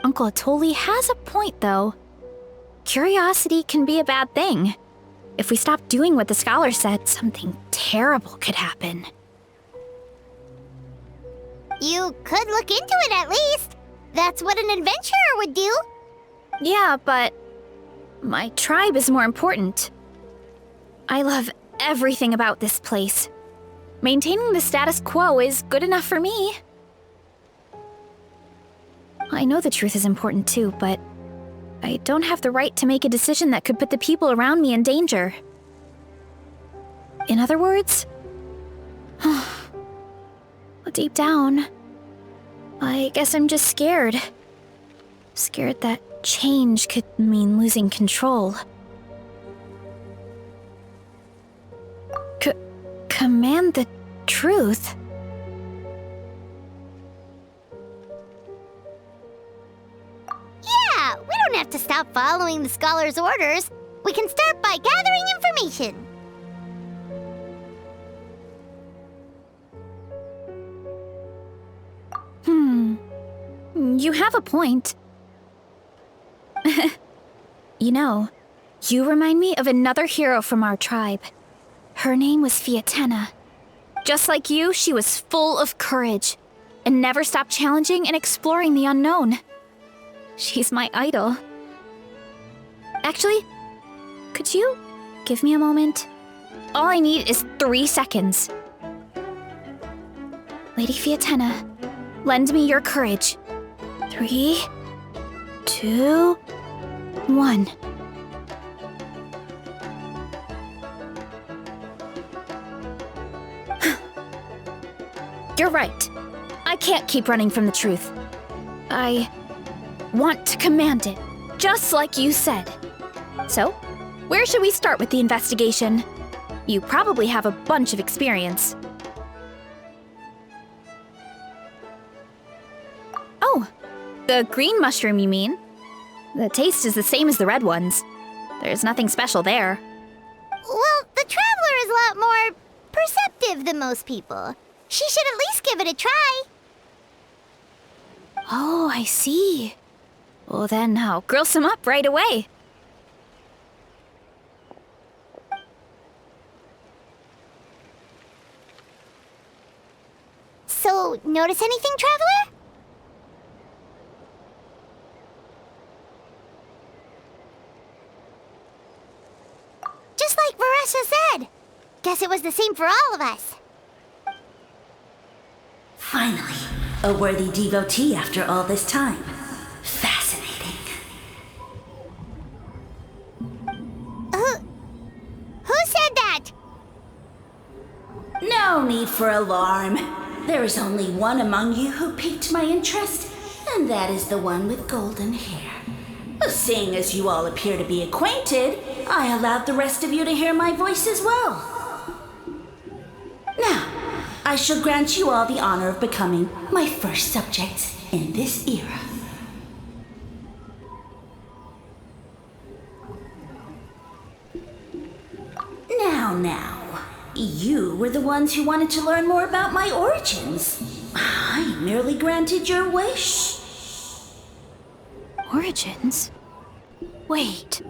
Uncle Atoli has a point, though. Curiosity can be a bad thing. If we stop doing what the scholar said, something terrible could happen. You could look into it at least. That's what an adventurer would do. Yeah, but my tribe is more important. I love everything about this place. Maintaining the status quo is good enough for me. I know the truth is important too, but I don't have the right to make a decision that could put the people around me in danger. In other words, deep down, I guess I'm just scared. Scared that change could mean losing control. Command the truth? Yeah, we don't have to stop following the scholar's orders. We can start by gathering information. You have a point. You know, you remind me of another hero from our tribe. Her name was Fiatena. Just like you, she was full of courage and never stopped challenging and exploring the unknown. She's my idol. Actually, could you give me a moment? All I need is 3 seconds. Lady Fiatena, lend me your courage. 3, 2, 1. You're right. I can't keep running from the truth. I want to command it, just like you said. So, where should we start with the investigation? You probably have a bunch of experience. Oh, the green mushroom, you mean? The taste is the same as the red ones. There's nothing special there. Well, the traveler is a lot more perceptive than most people. She should at least give it a try. Oh, I see. Well, then I'll grill some up right away. So, notice anything, traveler? Just like Varessa said. Guess it was the same for all of us. Finally, a worthy devotee after all this time. Fascinating. Who said that? No need for alarm. There is only one among you who piqued my interest, and that is the one with golden hair. Seeing as you all appear to be acquainted, I allowed the rest of you to hear my voice as well. Now, I shall grant you all the honor of becoming my first subjects in this era. Now, you were the ones who wanted to learn more about my origins. I merely granted your wish. Origins? Wait,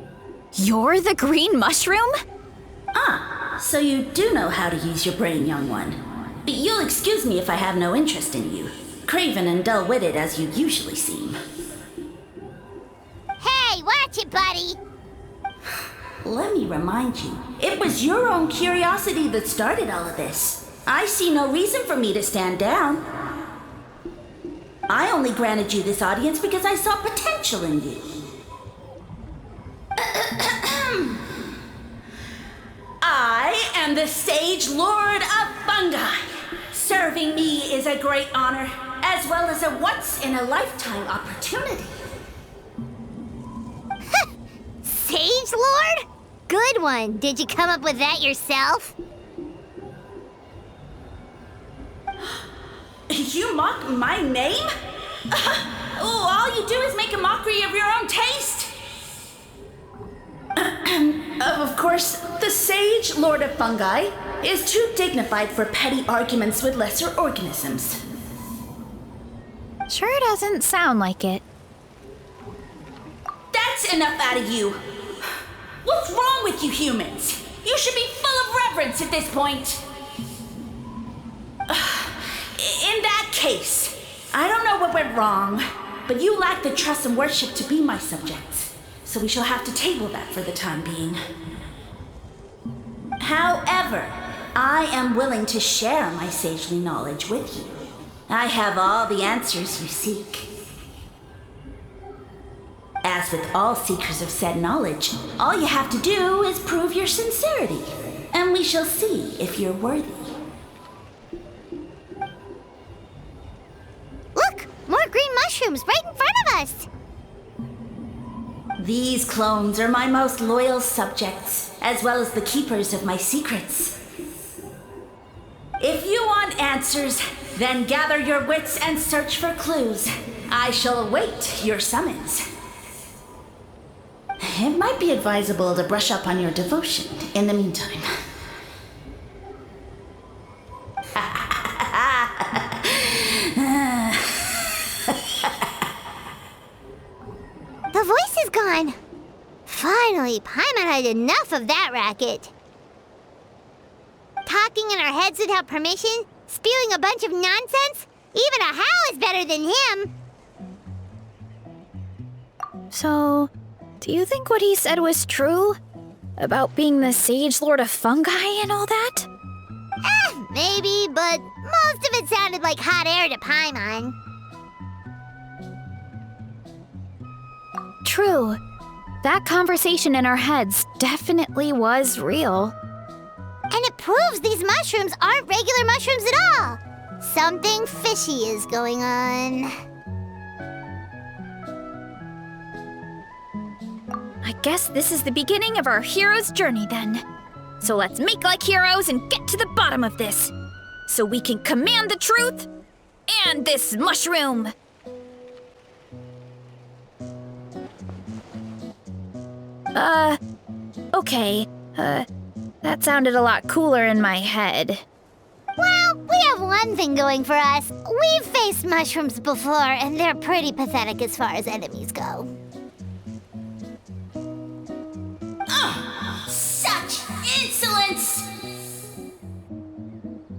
you're the green mushroom? So you do know how to use your brain, young one. You'll excuse me if I have no interest in you, craven and dull-witted as you usually seem. Hey, watch it, buddy! Let me remind you, it was your own curiosity that started all of this. I see no reason for me to stand down. I only granted you this audience because I saw potential in you. I am the Sage Lord of Fungi. Serving me is a great honor, as well as a once-in-a-lifetime opportunity. Sage Lord? Good one. Did you come up with that yourself? You mock my name? All you do is make a mockery of your own taste. Of course, the Sage Lord of Fungi is too dignified for petty arguments with lesser organisms. Sure doesn't sound like it. That's enough out of you. What's wrong with you humans? You should be full of reverence at this point. In that case, I don't know what went wrong, but you lack the trust and worship to be my subjects. So we shall have to table that for the time being. However, I am willing to share my sagely knowledge with you. I have all the answers you seek. As with all seekers of said knowledge, all you have to do is prove your sincerity, and we shall see if you're worthy. Look! More green mushrooms right in front of us! These clones are my most loyal subjects, as well as the keepers of my secrets. If you want answers, then gather your wits and search for clues. I shall await your summons. It might be advisable to brush up on your devotion in the meantime. The voice is gone. Finally, Paimon had enough of that racket. Talking in our heads without permission, spewing a bunch of nonsense. Even a howl is better than him. So, do you think what he said was true? About being the Sage Lord of Fungi and all that? Maybe, but most of it sounded like hot air to Paimon. True. That conversation in our heads definitely was real. And it proves these mushrooms aren't regular mushrooms at all. Something fishy is going on. I guess this is the beginning of our hero's journey then. So let's make like heroes and get to the bottom of this. So we can command the truth and this mushroom. Okay. That sounded a lot cooler in my head. Well, we have one thing going for us. We've faced mushrooms before, and they're pretty pathetic as far as enemies go. Such insolence!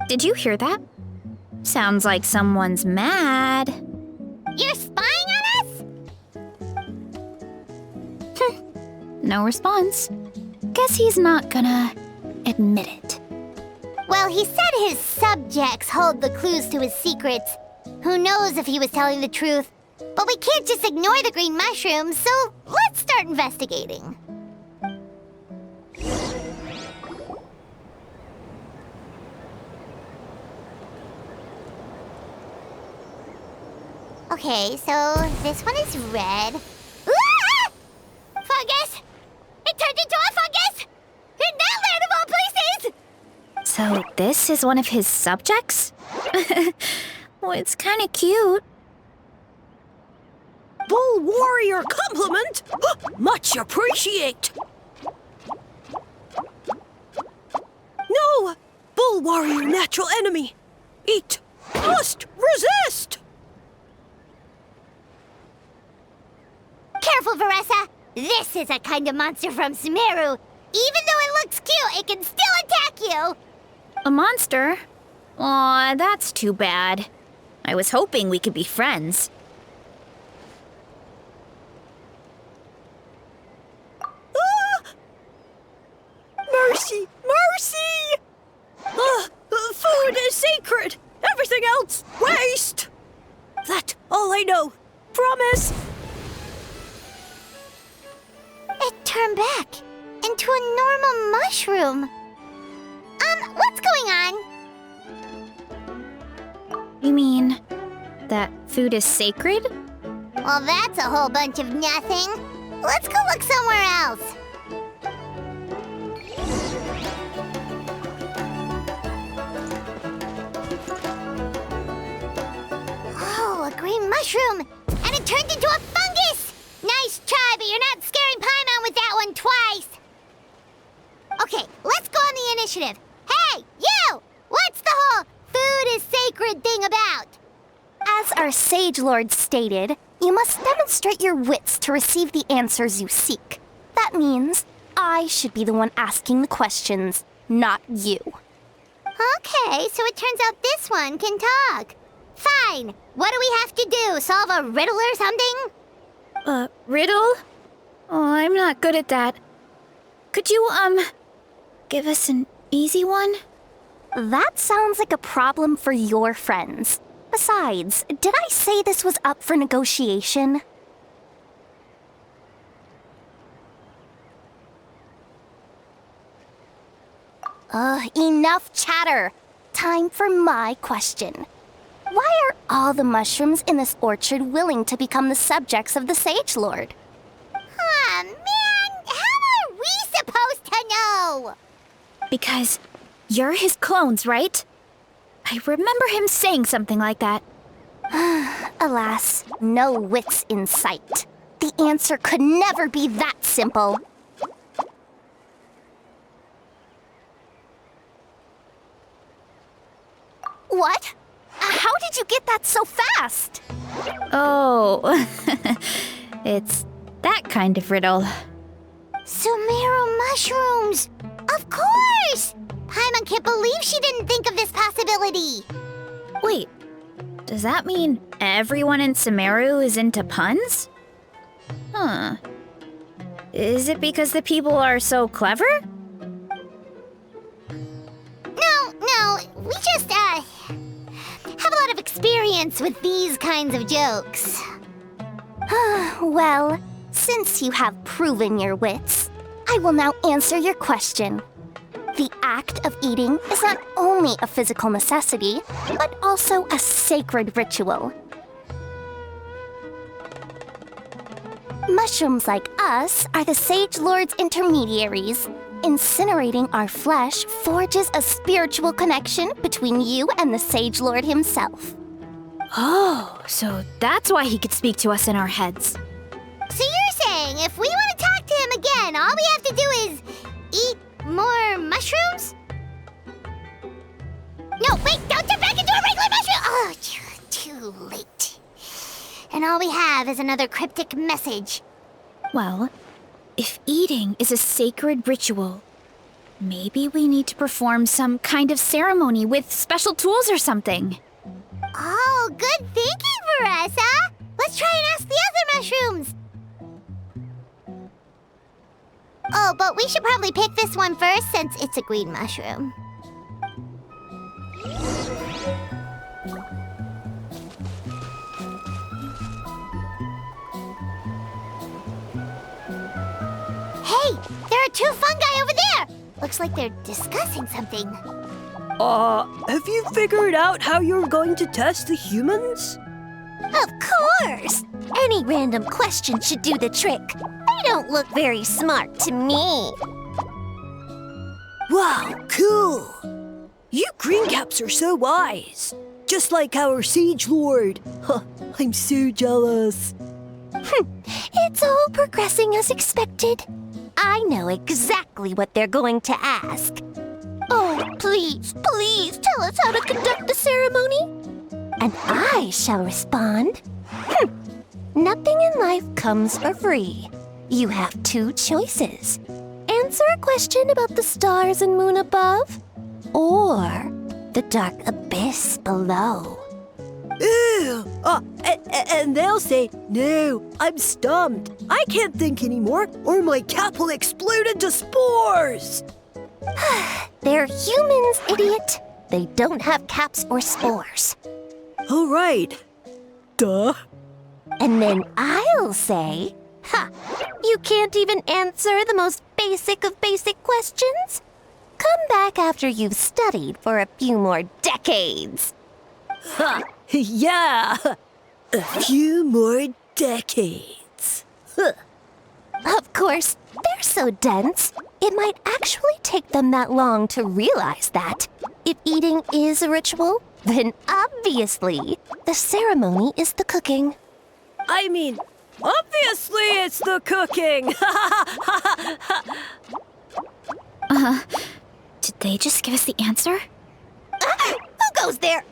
Did you hear that? Sounds like someone's mad. You're spying on us? No response. Guess he's not gonna admit it. Well, he said his subjects hold the clues to his secrets. Who knows if he was telling the truth? But we can't just ignore the green mushrooms, so let's start investigating. Okay, so this one is red. Ah! Fungus! It turned into a fungus! In that land of all places! So this is one of his subjects? Well, it's kind of cute. Bull warrior compliment! Much appreciate! No! Bull warrior natural enemy! Eat! Must resist! Careful, Veressa! This is a kind of monster from Sumeru. Even though it looks cute, it can still attack you! A monster? Aw, that's too bad. I was hoping we could be friends. Ah! Mercy! Mercy! Food is sacred! Everything else, waste! That's all I know. Promise! It turned back into a normal mushroom. What's going on? You mean that food is sacred? Well, that's a whole bunch of nothing. Let's go look somewhere else. Oh, a green mushroom! And it turned into a fungus! Nice try, but you're not scaring Paimon with that one twice! Okay, let's go on the initiative. Hey, you! What's the whole food is sacred thing about? As our Sage Lord stated, you must demonstrate your wits to receive the answers you seek. That means I should be the one asking the questions, not you. Okay, so it turns out this one can talk. Fine. What do we have to do? Solve a riddle or something? Riddle? Oh, I'm not good at that. Could you, give us an easy one? That sounds like a problem for your friends. Besides, did I say this was up for negotiation? Enough chatter. Time for my question. Why are all the mushrooms in this orchard willing to become the subjects of the Sage Lord? Aw, man! How are we supposed to know? Because you're his clones, right? I remember him saying something like that. Alas, no wits in sight. The answer could never be that simple. What? How did you get that so fast? Oh, it's that kind of riddle. Sumeru mushrooms! Of course! Paimon can't believe she didn't think of this possibility. Wait, does that mean everyone in Sumeru is into puns? Huh. Is it because the people are so clever? No, we just, have a lot of experience with these kinds of jokes. Well, since you have proven your wits, I will now answer your question. The act of eating is not only a physical necessity, but also a sacred ritual. Mushrooms like us are the Sage Lord's intermediaries. Incinerating our flesh forges a spiritual connection between you and the Sage Lord himself. Oh, so that's why he could speak to us in our heads. So you're saying if we want to talk to him again, all we have to do is eat more mushrooms? No, wait, don't turn back into a regular mushroom! Oh, too late. And all we have is another cryptic message. Well, if eating is a sacred ritual, maybe we need to perform some kind of ceremony with special tools or something. Oh, good thinking, Veressa! Let's try and ask the other mushrooms! Oh, but we should probably pick this one first since it's a green mushroom. Hey, there are two fungi over there! Looks like they're discussing something. Have you figured out how you're going to test the humans? Of course! Any random question should do the trick. They don't look very smart to me. Wow, cool! You green caps are so wise. Just like our Sage Lord. Huh, I'm so jealous. It's all progressing as expected. I know exactly what they're going to ask. Oh, please tell us how to conduct the ceremony. And I shall respond. Nothing in life comes for free. You have two choices. Answer a question about the stars and moon above, or the dark abyss below. Ew! And they'll say, no, I'm stumped. I can't think anymore, or my cap will explode into spores. They're humans, idiot. They don't have caps or spores. All right. Duh. And then I'll say, you can't even answer the most basic of basic questions? Come back after you've studied for a few more decades. Ha! Yeah! A few more decades. Huh. Of course, they're so dense, it might actually take them that long to realize that. If eating is a ritual, then obviously the ceremony is the cooking. I mean, obviously it's the cooking! Did they just give us the answer? Who goes there?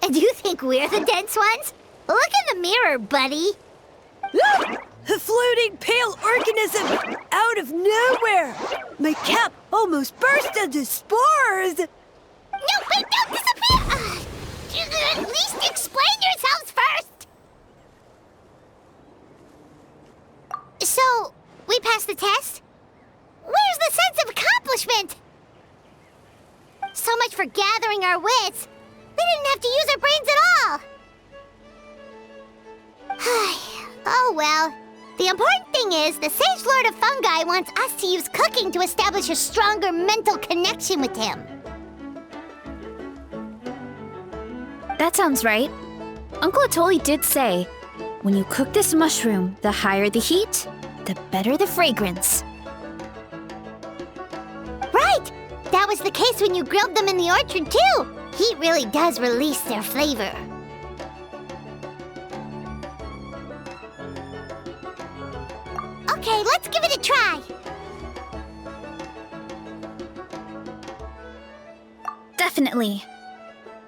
And you think we're the dense ones? Look in the mirror, buddy. A floating pale organism out of nowhere! My cap almost burst into spores! No, wait, don't disappear! At least explain yourselves first! So, we passed the test? Where's the sense of for gathering our wits. We didn't have to use our brains at all. Oh well. The important thing is, the Sage Lord of Fungi wants us to use cooking to establish a stronger mental connection with him. That sounds right. Uncle Atoli did say, when you cook this mushroom, the higher the heat, the better the fragrance. Right! That was the case when you grilled them in the orchard, too. Heat really does release their flavor. Okay, let's give it a try. Definitely.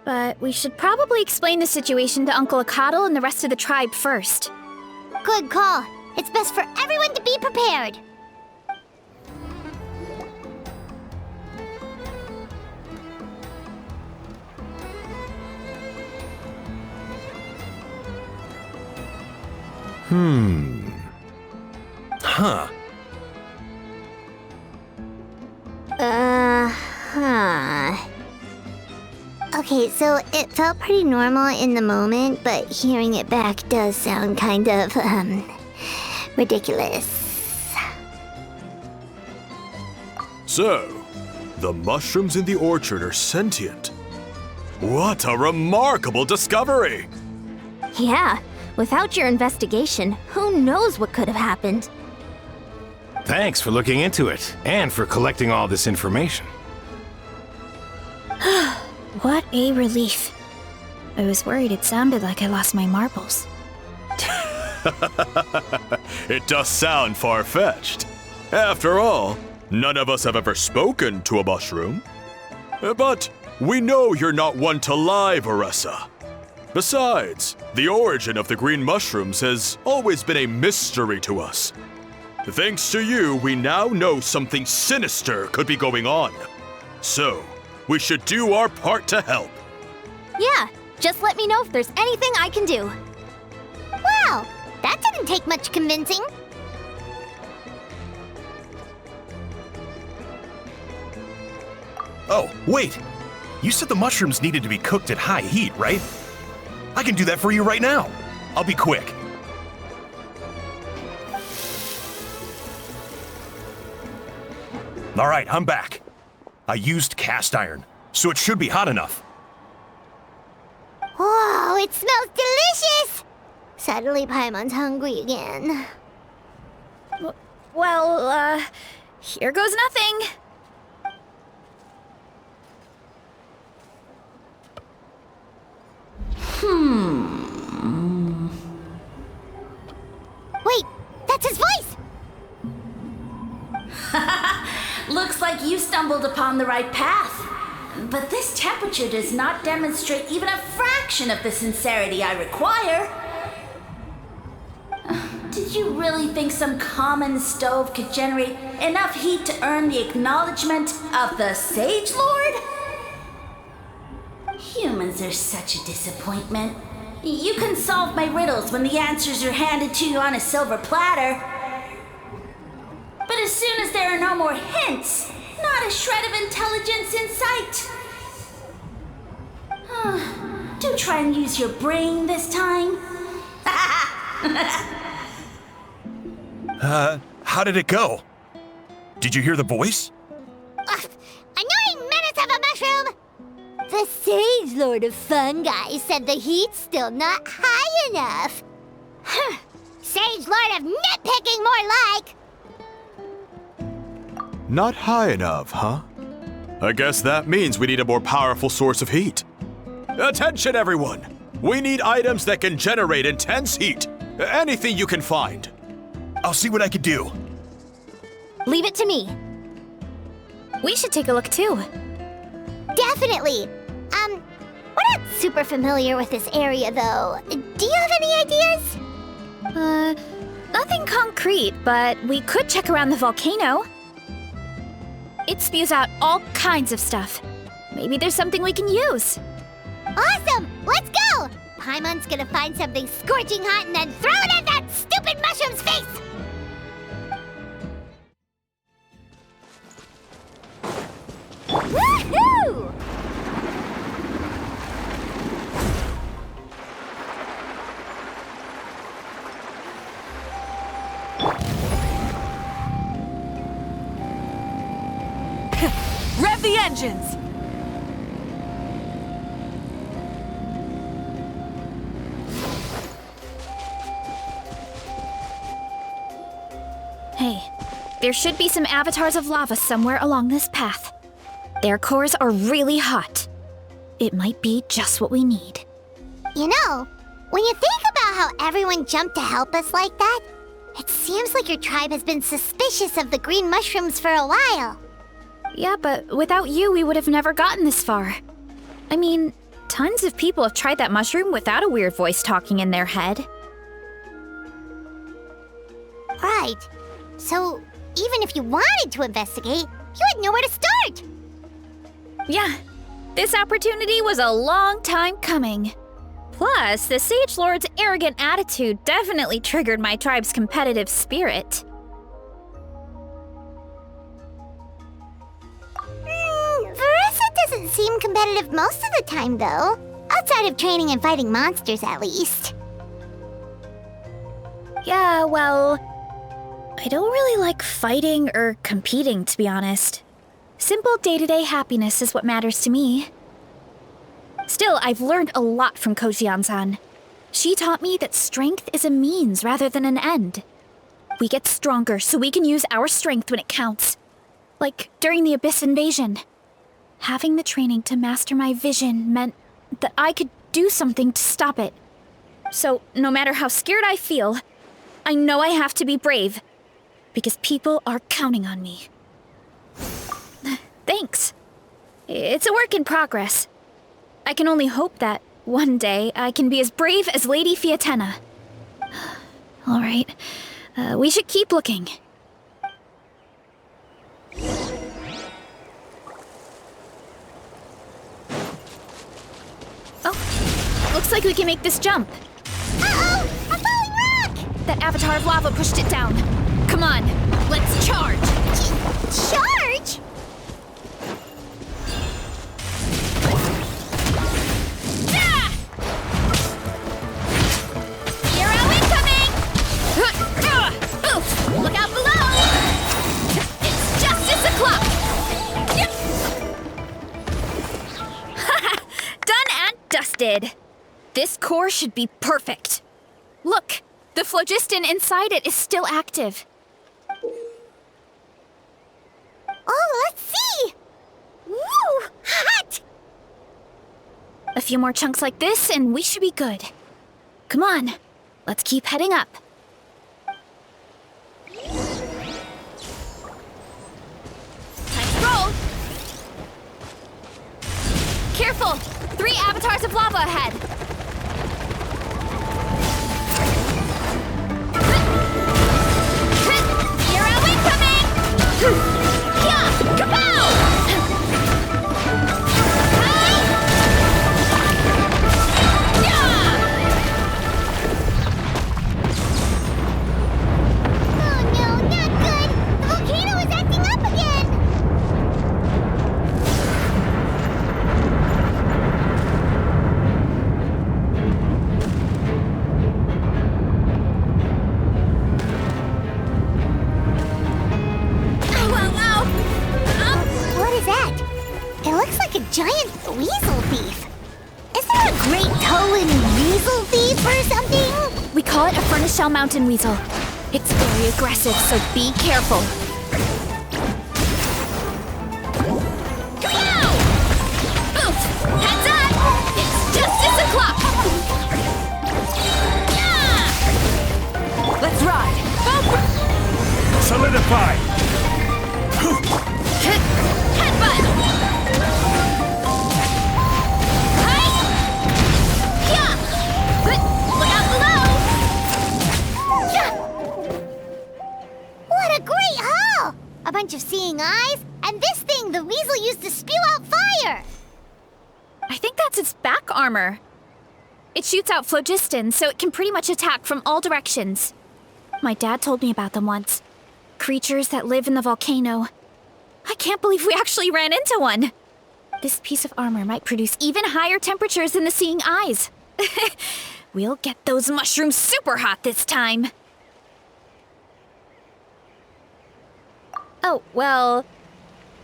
But we should probably explain the situation to Uncle Akadal and the rest of the tribe first. Good call. It's best for everyone to be prepared. Huh. Okay, so it felt pretty normal in the moment, but hearing it back does sound kind of, ridiculous. So, the mushrooms in the orchard are sentient. What a remarkable discovery! Yeah, without your investigation, who knows what could have happened? Thanks for looking into it, and for collecting all this information. What a relief. I was worried it sounded like I lost my marbles. It does sound far-fetched. After all, none of us have ever spoken to a mushroom. But we know you're not one to lie, Veressa. Besides, the origin of the green mushrooms has always been a mystery to us. Thanks to you, we now know something sinister could be going on. So, we should do our part to help. Yeah, just let me know if there's anything I can do. Wow, that didn't take much convincing. Oh, wait! You said the mushrooms needed to be cooked at high heat, right? I can do that for you right now. I'll be quick. All right, I'm back. I used cast iron, so it should be hot enough. Whoa, it smells delicious! Suddenly Paimon's hungry again. Well, here goes nothing. Wait, that's his voice! Looks like you stumbled upon the right path. But this temperature does not demonstrate even a fraction of the sincerity I require. Did you really think some common stove could generate enough heat to earn the acknowledgement of the Sage Lord? Humans are such a disappointment. You can solve my riddles when the answers are handed to you on a silver platter. But as soon as there are no more hints, not a shred of intelligence in sight. Do try and use your brain this time. How did it go? Did you hear the voice? Annoying menace of a mushroom! The Sage Lord of Fungi said the heat's still not high enough. Sage Lord of Nitpicking, more like! Not high enough, huh? I guess that means we need a more powerful source of heat. Attention, everyone! We need items that can generate intense heat. Anything you can find. I'll see what I can do. Leave it to me. We should take a look too. Definitely! We're not super familiar with this area, though. Do you have any ideas? Nothing concrete, but we could check around the volcano. It spews out all kinds of stuff. Maybe there's something we can use. Awesome! Let's go! Paimon's gonna find something scorching hot and then throw it at that stupid mushroom's face! Woohoo! engines! Hey, there should be some avatars of lava somewhere along this path. Their cores are really hot. It might be just what we need. You know, when you think about how everyone jumped to help us like that, it seems like your tribe has been suspicious of the green mushrooms for a while. Yeah, but without you, we would have never gotten this far. I mean, tons of people have tried that mushroom without a weird voice talking in their head. Right. So, even if you wanted to investigate, you had nowhere to start. Yeah, this opportunity was a long time coming. Plus, the Sage Lord's arrogant attitude definitely triggered my tribe's competitive spirit. Veressa doesn't seem competitive most of the time, though. Outside of training and fighting monsters, at least. Yeah, well, I don't really like fighting or competing, to be honest. Simple day-to-day happiness is what matters to me. Still, I've learned a lot from Kojian-san. She taught me that strength is a means rather than an end. We get stronger so we can use our strength when it counts. Like during the Abyss invasion. Having the training to master my vision meant that I could do something to stop it. So, no matter how scared I feel, I know I have to be brave. Because people are counting on me. Thanks. It's a work in progress. I can only hope that one day I can be as brave as Lady Fiatena. All right, we should keep looking. Oh, looks like we can make this jump. Uh-oh! A falling rock! That avatar of lava pushed it down. Come on, let's charge! Charge? Look out below! It's justice o'clock! Yep. Done and dusted. This core should be perfect. Look, the phlogiston inside it is still active. Oh, let's see! Woo! Hot! A few more chunks like this and we should be good. Come on, let's keep heading up. Careful! 3 avatars of lava ahead! Hero incoming! Yeah! Kapow! Oh no, not good! The volcano is acting up again! What is that? It looks like a giant weasel thief. Is there a great Tolan weasel thief or something? We call it a Furnace Shell Mountain Weasel. It's very aggressive, so be careful. Go! Oof! Heads up! It's justice o'clock! Yeah! Let's ride! Solidify! Headbutt! Hi! Yeah! Look out below! Yeah! What a great haul! A bunch of seeing eyes, and this thing the weasel used to spew out fire! I think that's its back armor. It shoots out phlogiston, so it can pretty much attack from all directions. My dad told me about them once. Creatures that live in the volcano. I can't believe we actually ran into one. This piece of armor might produce even higher temperatures than the seeing eyes. We'll get those mushrooms super hot this time. Oh, well,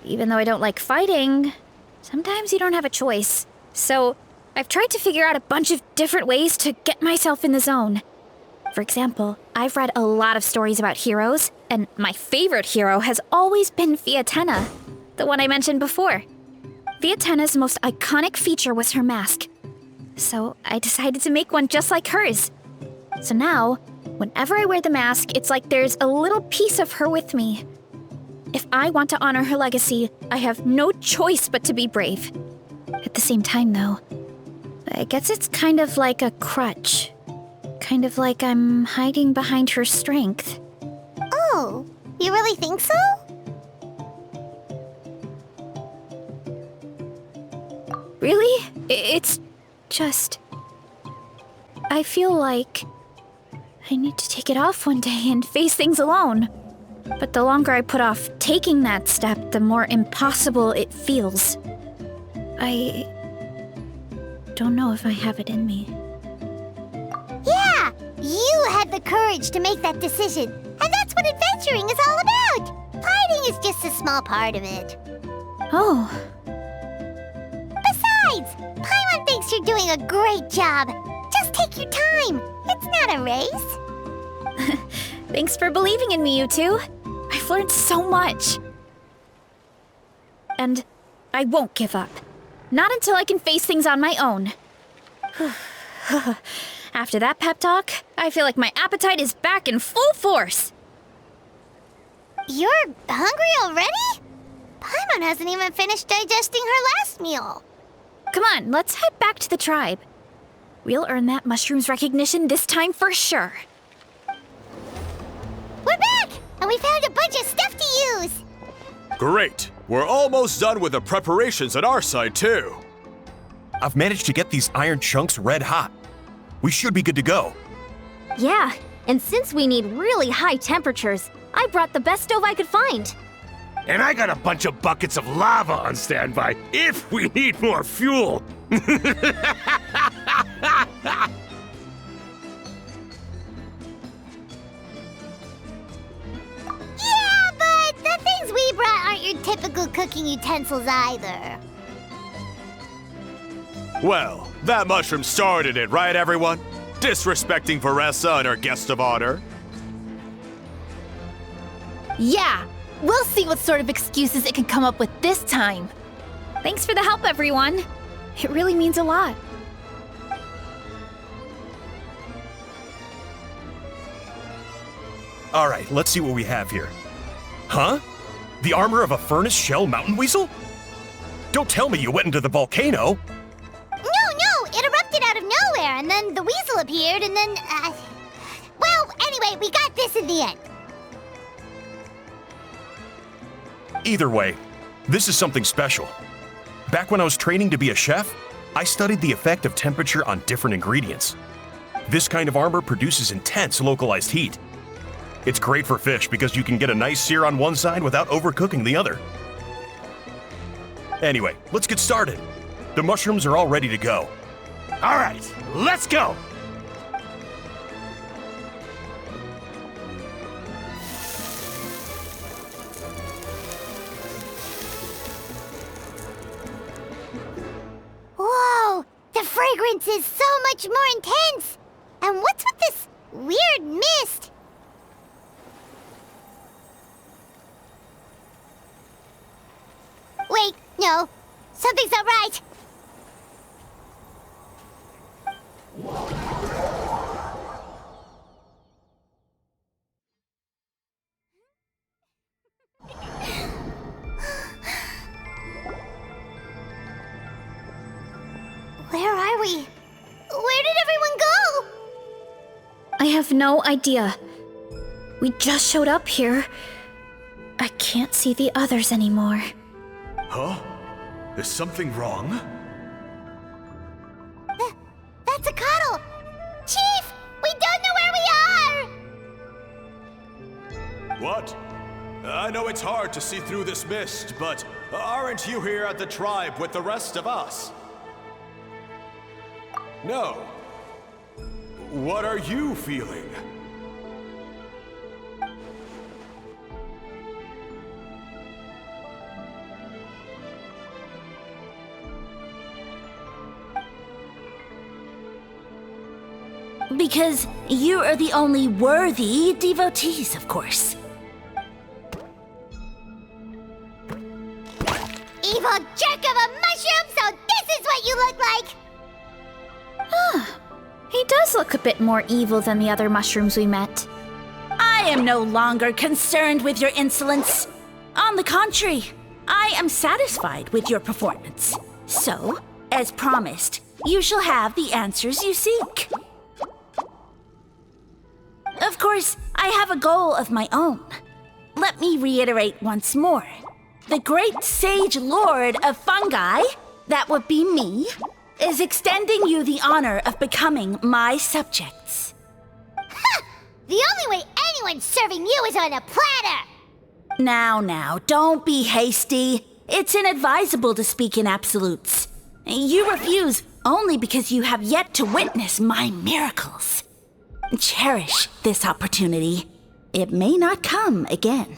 even though I don't like fighting, sometimes you don't have a choice. So I've tried to figure out a bunch of different ways to get myself in the zone. For example, I've read a lot of stories about heroes, and my favorite hero has always been Fiatenna, the one I mentioned before. Fiatenna's most iconic feature was her mask. So I decided to make one just like hers. So now, whenever I wear the mask, it's like there's a little piece of her with me. If I want to honor her legacy, I have no choice but to be brave. At the same time, though, I guess it's kind of like a crutch. Kind of like I'm hiding behind her strength. Oh, you really think so? Really? It's just... I feel like I need to take it off one day and face things alone. But the longer I put off taking that step, the more impossible it feels. I don't know if I have it in me. Yeah, you had the courage to make that decision. And that's what adventuring is all about. Fighting is just a small part of it. Oh. Besides, Paimon thinks you're doing a great job. Just take your time. It's not a race. Thanks for believing in me, you two. I've learned so much. And I won't give up. Not until I can face things on my own. After that pep talk, I feel like my appetite is back in full force. You're hungry already? Paimon hasn't even finished digesting her last meal. Come on, let's head back to the tribe. We'll earn that mushroom's recognition this time for sure. We're back! And we found a bunch of stuff to use! Great! We're almost done with the preparations on our side, too. I've managed to get these iron chunks red hot. We should be good to go. Yeah, and since we need really high temperatures, I brought the best stove I could find. And I got a bunch of buckets of lava on standby if we need more fuel. Yeah, but the things we brought aren't your typical cooking utensils either. Well, that mushroom started it, right, everyone? Disrespecting Veressa and her guest of honor. Yeah, we'll see what sort of excuses it can come up with this time. Thanks for the help, everyone. It really means a lot. All right, let's see what we have here. Huh? The armor of a furnace shell mountain weasel? Don't tell me you went into the volcano. No, it erupted out of nowhere, and then the weasel appeared, and then, well, anyway, we got this in the end. Either way, this is something special. Back when I was training to be a chef, I studied the effect of temperature on different ingredients. This kind of armor produces intense localized heat. It's great for fish because you can get a nice sear on one side without overcooking the other. Anyway, let's get started. The mushrooms are all ready to go. All right, let's go. Whoa, the fragrance is so much more intense. And what's with this weird mist? Wait, no, something's not right. Where are we? Where did everyone go? I have no idea. We just showed up here. I can't see the others anymore. Huh? Is something wrong? That's a cuddle! Chief, we don't know where we are! What? I know it's hard to see through this mist, but aren't you here at the tribe with the rest of us? No. What are you feeling? Because you are the only worthy devotees, of course. Evil jerk of a mushroom, so this is what you look like! He does look a bit more evil than the other mushrooms we met. I am no longer concerned with your insolence. On the contrary, I am satisfied with your performance. So, as promised, you shall have the answers you seek. Of course, I have a goal of my own. Let me reiterate once more. The great sage lord of fungi, that would be me, is extending you the honor of becoming my subjects. Ha! The only way anyone's serving you is on a platter! Now, don't be hasty. It's inadvisable to speak in absolutes. You refuse only because you have yet to witness my miracles. Cherish this opportunity. It may not come again.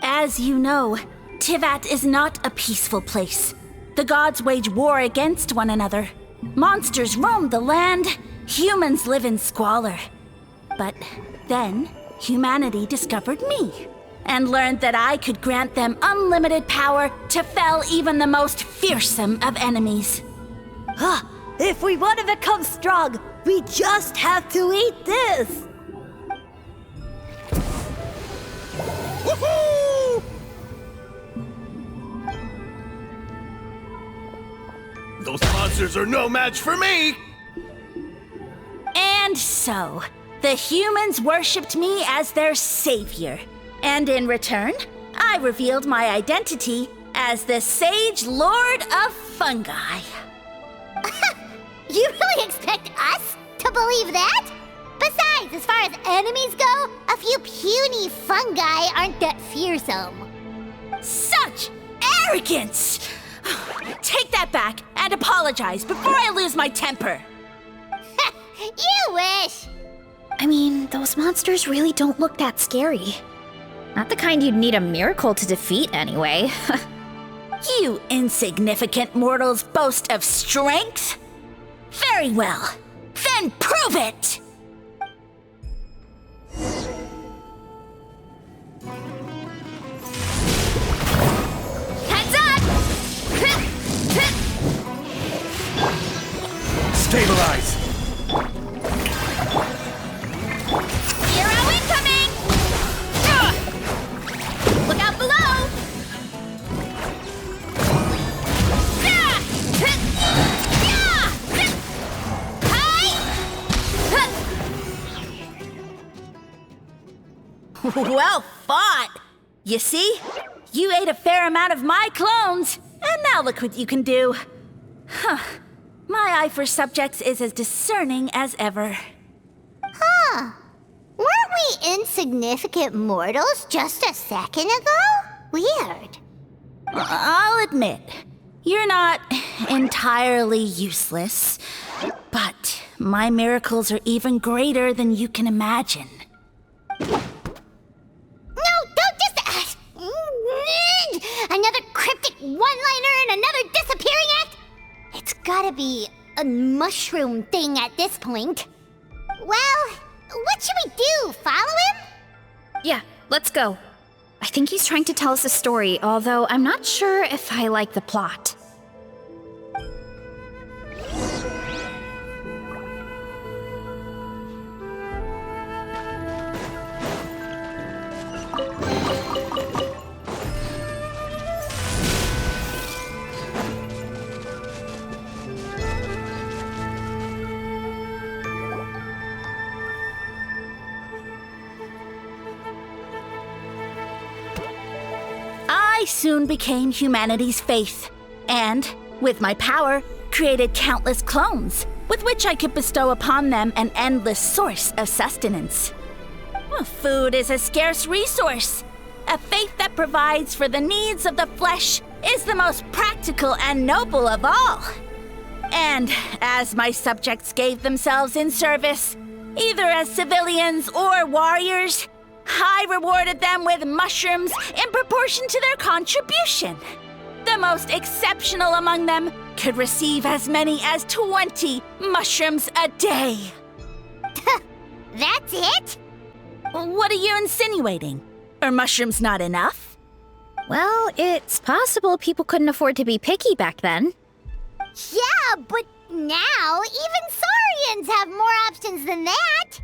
As you know, Tivat is not a peaceful place. The gods wage war against one another. Monsters roam the land. Humans live in squalor. But then, humanity discovered me and learned that I could grant them unlimited power to fell even the most fearsome of enemies. If we want to become strong, we just have to eat this! Woohoo! Those monsters are no match for me! And so, the humans worshipped me as their savior. And in return, I revealed my identity as the Sage Lord of Fungi. You really expect us to believe that? Besides, as far as enemies go, a few puny fungi aren't that fearsome. Such arrogance! Take that back and apologize before I lose my temper. You wish! I mean, those monsters really don't look that scary. Not the kind you'd need a miracle to defeat, anyway. You insignificant mortals boast of strength? Very well. Then prove it! Heads up! Stabilize! Hero incoming! Look out below! Well fought! You see? You ate a fair amount of my clones, and now look what you can do. Huh. My eye for subjects is as discerning as ever. Huh. Weren't we insignificant mortals just a second ago? Weird. I'll admit, you're not entirely useless, but my miracles are even greater than you can imagine. No, don't just... another cryptic one-liner and another disappearing act? It's gotta be a mushroom thing at this point. Well, what should we do? Follow him? Yeah, let's go. I think he's trying to tell us a story, although I'm not sure if I like the plot. I soon became humanity's faith, and, with my power, created countless clones, with which I could bestow upon them an endless source of sustenance. Well, food is a scarce resource. A faith that provides for the needs of the flesh is the most practical and noble of all. And as my subjects gave themselves in service, either as civilians or warriors, I rewarded them with mushrooms in proportion to their contribution. The most exceptional among them could receive as many as 20 mushrooms a day. That's it? What are you insinuating? Are mushrooms not enough? Well, it's possible people couldn't afford to be picky back then. Yeah, but now even saurians have more options than that.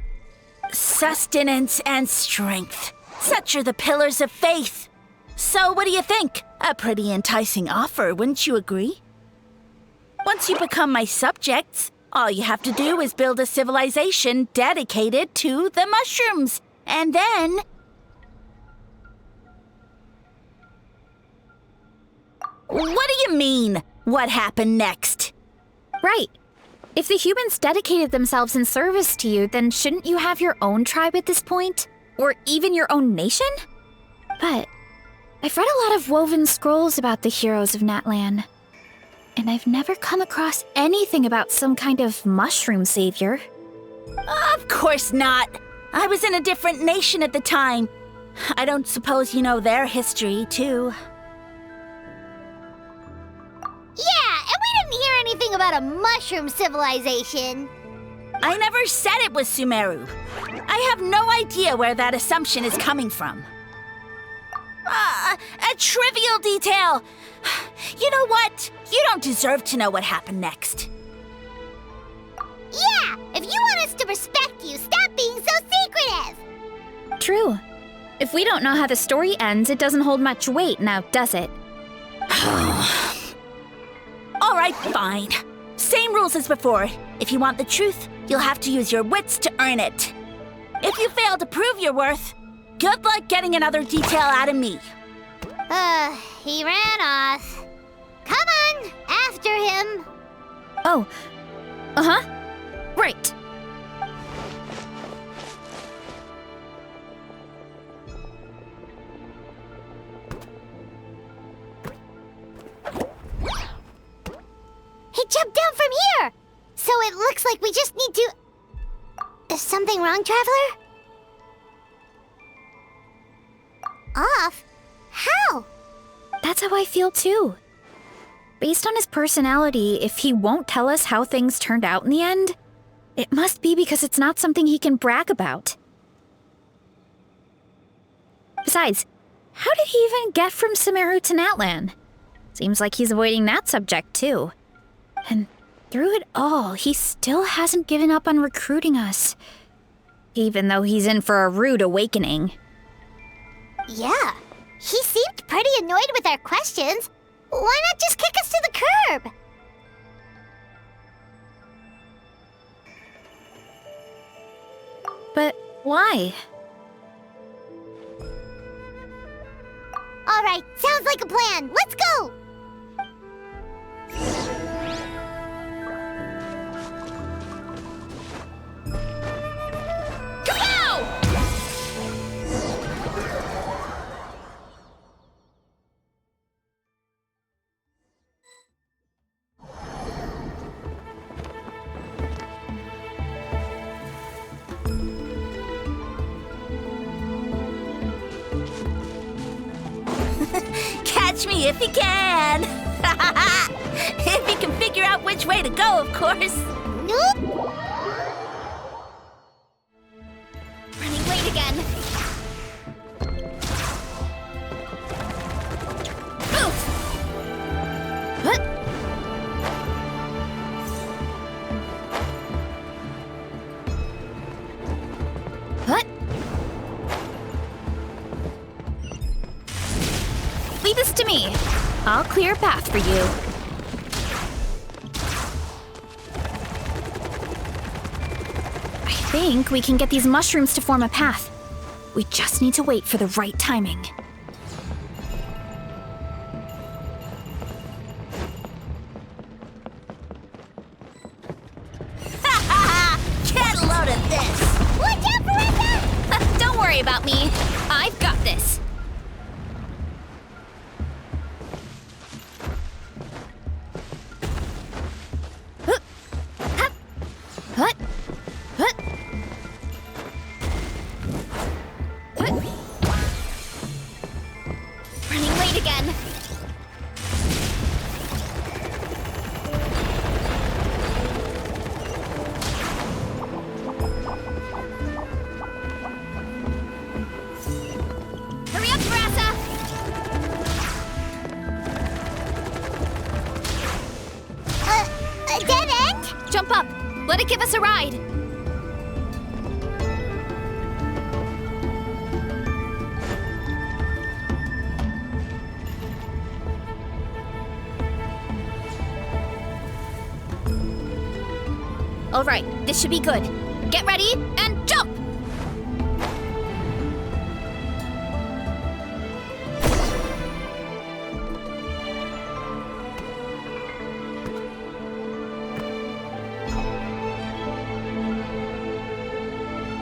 Sustenance and strength. Such are the pillars of faith. So what do you think? A pretty enticing offer, wouldn't you agree? Once you become my subjects, all you have to do is build a civilization dedicated to the mushrooms. And then... What do you mean? What happened next? Right. If the humans dedicated themselves in service to you, then shouldn't you have your own tribe at this point? Or even your own nation? But I've read a lot of woven scrolls about the heroes of Natlan, and I've never come across anything about some kind of mushroom savior. Of course not. I was in a different nation at the time. I don't suppose you know their history, too. Yeah, and we didn't hear anything about a mushroom civilization. I never said it was Sumeru. I have no idea where that assumption is coming from. A trivial detail. You know what? You don't deserve to know what happened next. Yeah, if you want us to respect you, stop being so secretive. True. If we don't know how the story ends, it doesn't hold much weight now, does it? All right, fine. Same rules as before. If you want the truth, you'll have to use your wits to earn it. If you fail to prove your worth, good luck getting another detail out of me. He ran off. Come on, after him. Oh. Uh-huh. Right. He jumped down from here! So it looks like we just need to... Is something wrong, Traveler? Off? How? That's how I feel too. Based on his personality, if he won't tell us how things turned out in the end, it must be because it's not something he can brag about. Besides, how did he even get from Sumeru to Natlan? Seems like he's avoiding that subject too. And through it all, he still hasn't given up on recruiting us. Even though he's in for a rude awakening. Yeah, he seemed pretty annoyed with our questions. Why not just kick us to the curb? But why? All right, sounds like a plan. Let's go! Catch me if you can! If you can figure out which way to go, of course. Nope! Running late again. Oof! What? What? Leave this to me. I'll clear a path for you. I think we can get these mushrooms to form a path. We just need to wait for the right timing. Get a load of this! Watch out, Brenda! Don't worry about me. I've got this. What? What? Running late again. to give us a ride. All right, this should be good. Get ready and jump!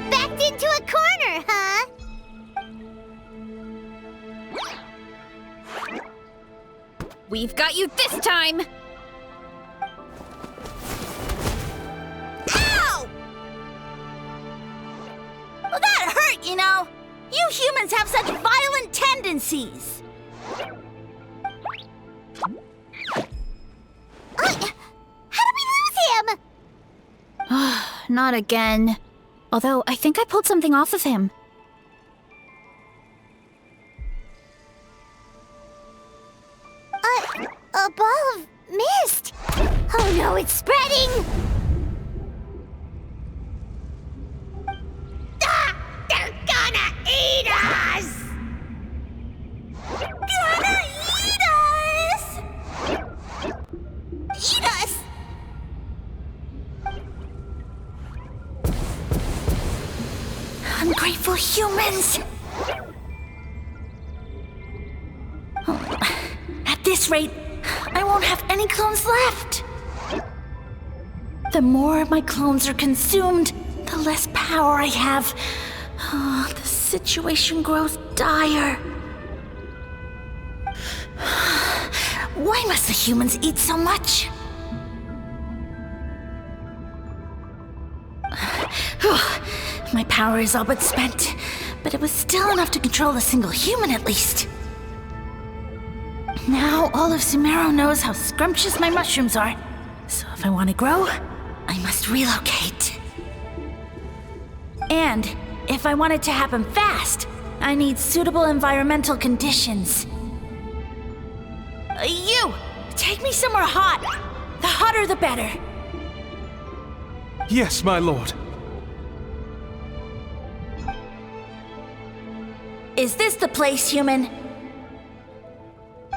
Backed into a corner, huh? We've got you this time! Well, that hurt, you know. You humans have such violent tendencies. How did we lose him? Not again. Although, I think I pulled something off of him. A ball of mist. Oh no, it's spreading. Ah, they're gonna eat us. Gonna eat us. Eat us. Ungrateful humans. At this rate, I won't have any clones left. The more my clones are consumed, the less power I have. Oh, the situation grows dire. Why must the humans eat so much? My power is all but spent, but it was still enough to control a single human at least. Now all of Sumeru knows how scrumptious my mushrooms are, so if I want to grow, I must relocate. And if I want it to happen fast, I need suitable environmental conditions. You! Take me somewhere hot! The hotter the better. Yes, my lord. Is this the place, human?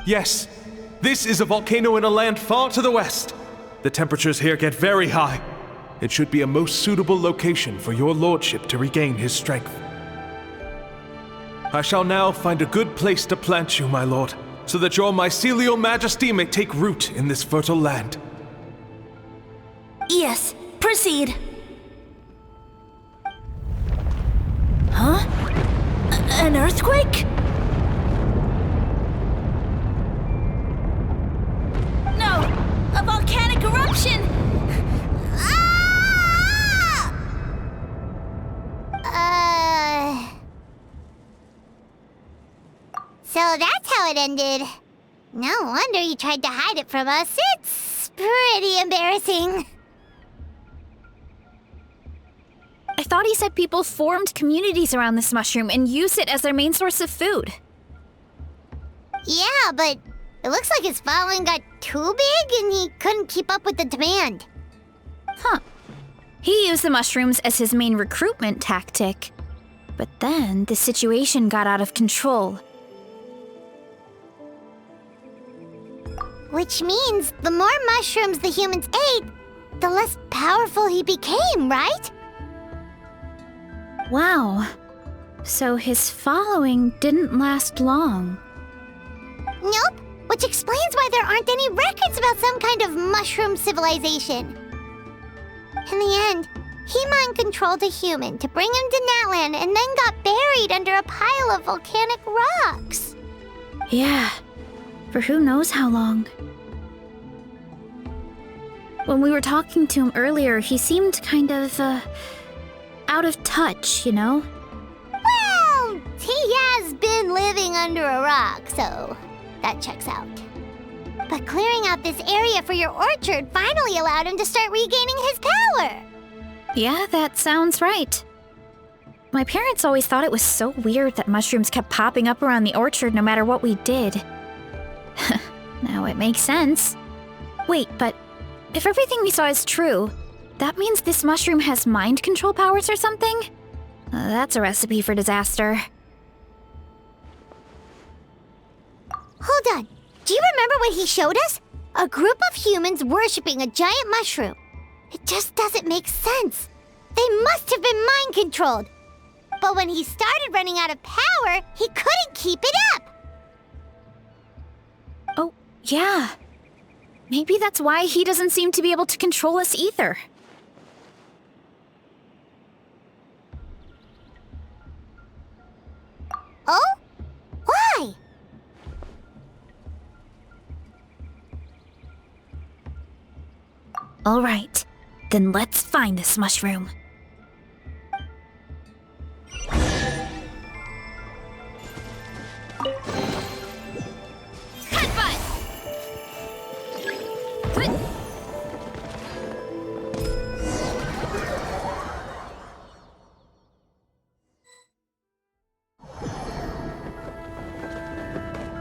Yes. This is a volcano in a land far to the west. The temperatures here get very high. It should be a most suitable location for your lordship to regain his strength. I shall now find a good place to plant you, my lord, so that your mycelial majesty may take root in this fertile land. Yes, proceed. Huh? An earthquake? No! A volcanic eruption! So that's how it ended. No wonder you tried to hide it from us. It's pretty embarrassing. I thought he said people formed communities around this mushroom and used it as their main source of food. Yeah, but it looks like his following got too big and he couldn't keep up with the demand. Huh. He used the mushrooms as his main recruitment tactic. But then the situation got out of control. Which means the more mushrooms the humans ate, the less powerful he became, right? Wow. So his following didn't last long. Nope, which explains why there aren't any records about some kind of mushroom civilization. In the end, he mind-controlled a human to bring him to Natlan and then got buried under a pile of volcanic rocks. Yeah, for who knows how long. When we were talking to him earlier, he seemed kind of, out of touch, you know? Well, he has been living under a rock, so that checks out. But clearing out this area for your orchard finally allowed him to start regaining his power. Yeah, that sounds right. My parents always thought it was so weird that mushrooms kept popping up around the orchard no matter what we did. Now it makes sense. Wait, but if everything we saw is true, That means this mushroom has mind control powers or something? That's a recipe for disaster. Hold on. Do you remember what he showed us? A group of humans worshipping a giant mushroom. It just doesn't make sense. They must have been mind controlled. But when he started running out of power, he couldn't keep it up. Oh, yeah. Maybe that's why he doesn't seem to be able to control us either. Oh? Why? All right, then let's find this mushroom.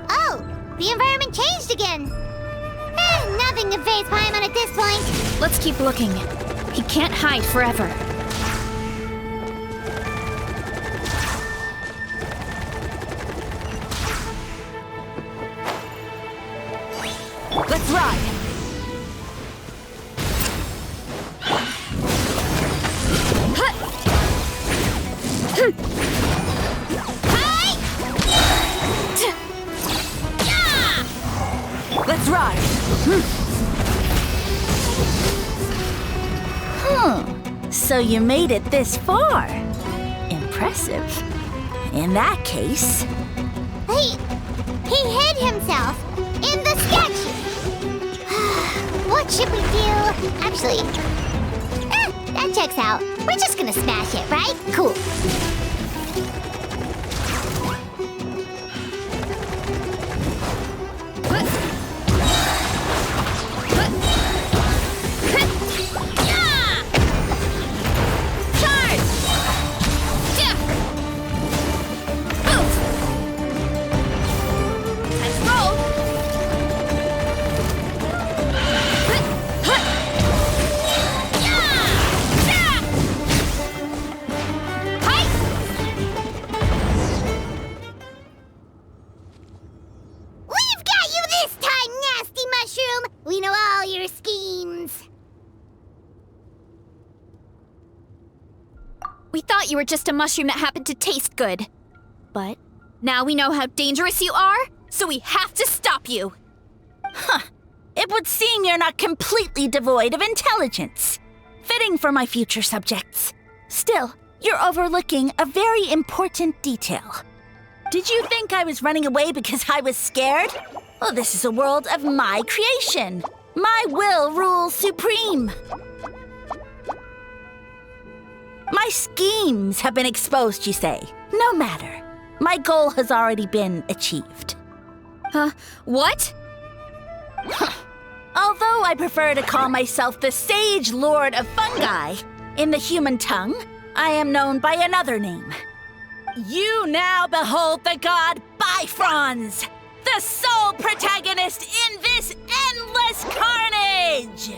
Oh, the environment changed again. Nothing to face Paimon at this point. Let's keep looking. He can't hide forever. Let's ride! Let's ride! So you made it this far. Impressive. In that case... He hid himself in the statue. What should we do? Actually, that checks out. We're just gonna smash it, right? Cool. We know all your schemes. We thought you were just a mushroom that happened to taste good. But now we know how dangerous you are, so we have to stop you. Huh. It would seem you're not completely devoid of intelligence. Fitting for my future subjects. Still, you're overlooking a very important detail. Did you think I was running away because I was scared? Well, this is a world of my creation. My will rules supreme. My schemes have been exposed, you say. No matter. My goal has already been achieved. What? Although I prefer to call myself the Sage Lord of Fungi, in the human tongue, I am known by another name. You now behold the god Bifrons, the sole protagonist in this endless carnage!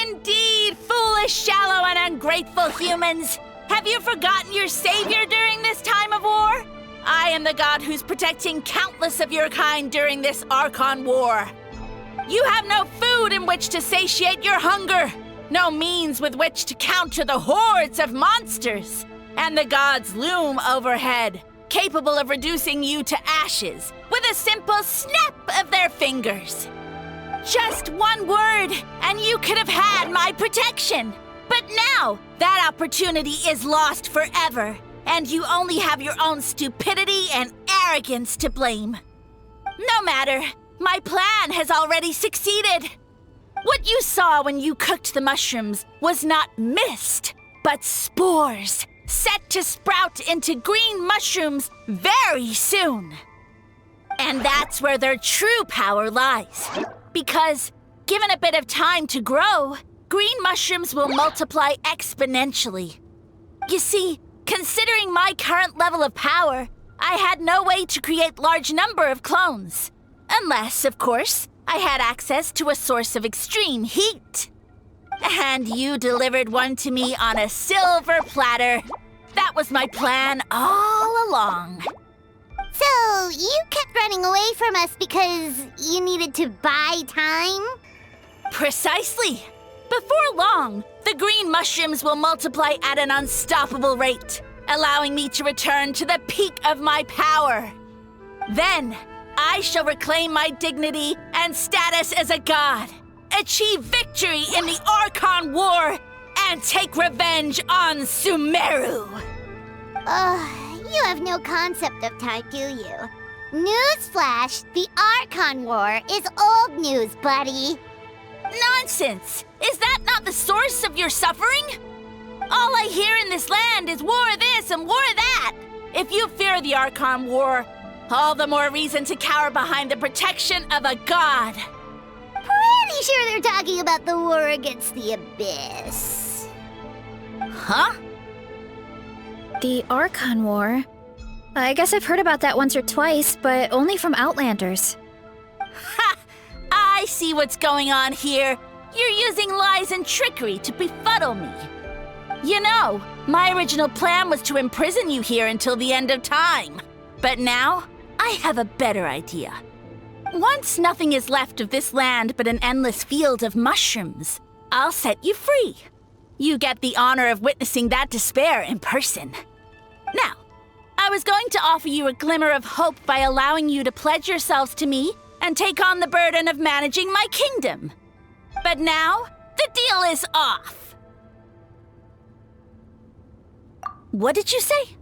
Indeed, foolish, shallow, and ungrateful humans! Have you forgotten your savior during this time of war? I am the god who's protecting countless of your kind during this Archon war. You have no food in which to satiate your hunger, no means with which to counter the hordes of monsters, and the gods loom overhead, capable of reducing you to ashes with a simple snap of their fingers. Just one word, and you could have had my protection. But now, that opportunity is lost forever, and you only have your own stupidity and arrogance to blame. No matter, my plan has already succeeded. What you saw when you cooked the mushrooms was not mist, but spores, set to sprout into green mushrooms very soon. And that's where their true power lies. Because, given a bit of time to grow, green mushrooms will multiply exponentially. You see, considering my current level of power, I had no way to create large number of clones. Unless, of course, I had access to a source of extreme heat. And you delivered one to me on a silver platter. That was my plan all along. So, you kept running away from us because you needed to buy time? Precisely. Before long, the green mushrooms will multiply at an unstoppable rate, allowing me to return to the peak of my power. Then, I shall reclaim my dignity and status as a god, achieve victory in the Archon War, and take revenge on Sumeru. You have no concept of time, do you? Newsflash, the Archon War is old news, buddy. Nonsense! Is that not the source of your suffering? All I hear in this land is war this and war that. If you fear the Archon War, all the more reason to cower behind the protection of a god. Pretty sure they're talking about the war against the Abyss. Huh? The Archon War? I guess I've heard about that once or twice, but only from Outlanders. Ha! I see what's going on here. You're using lies and trickery to befuddle me. You know, my original plan was to imprison you here until the end of time. But now, I have a better idea. Once nothing is left of this land but an endless field of mushrooms, I'll set you free. You get the honor of witnessing that despair in person. Now, I was going to offer you a glimmer of hope by allowing you to pledge yourselves to me and take on the burden of managing my kingdom. But now, the deal is off. What did you say?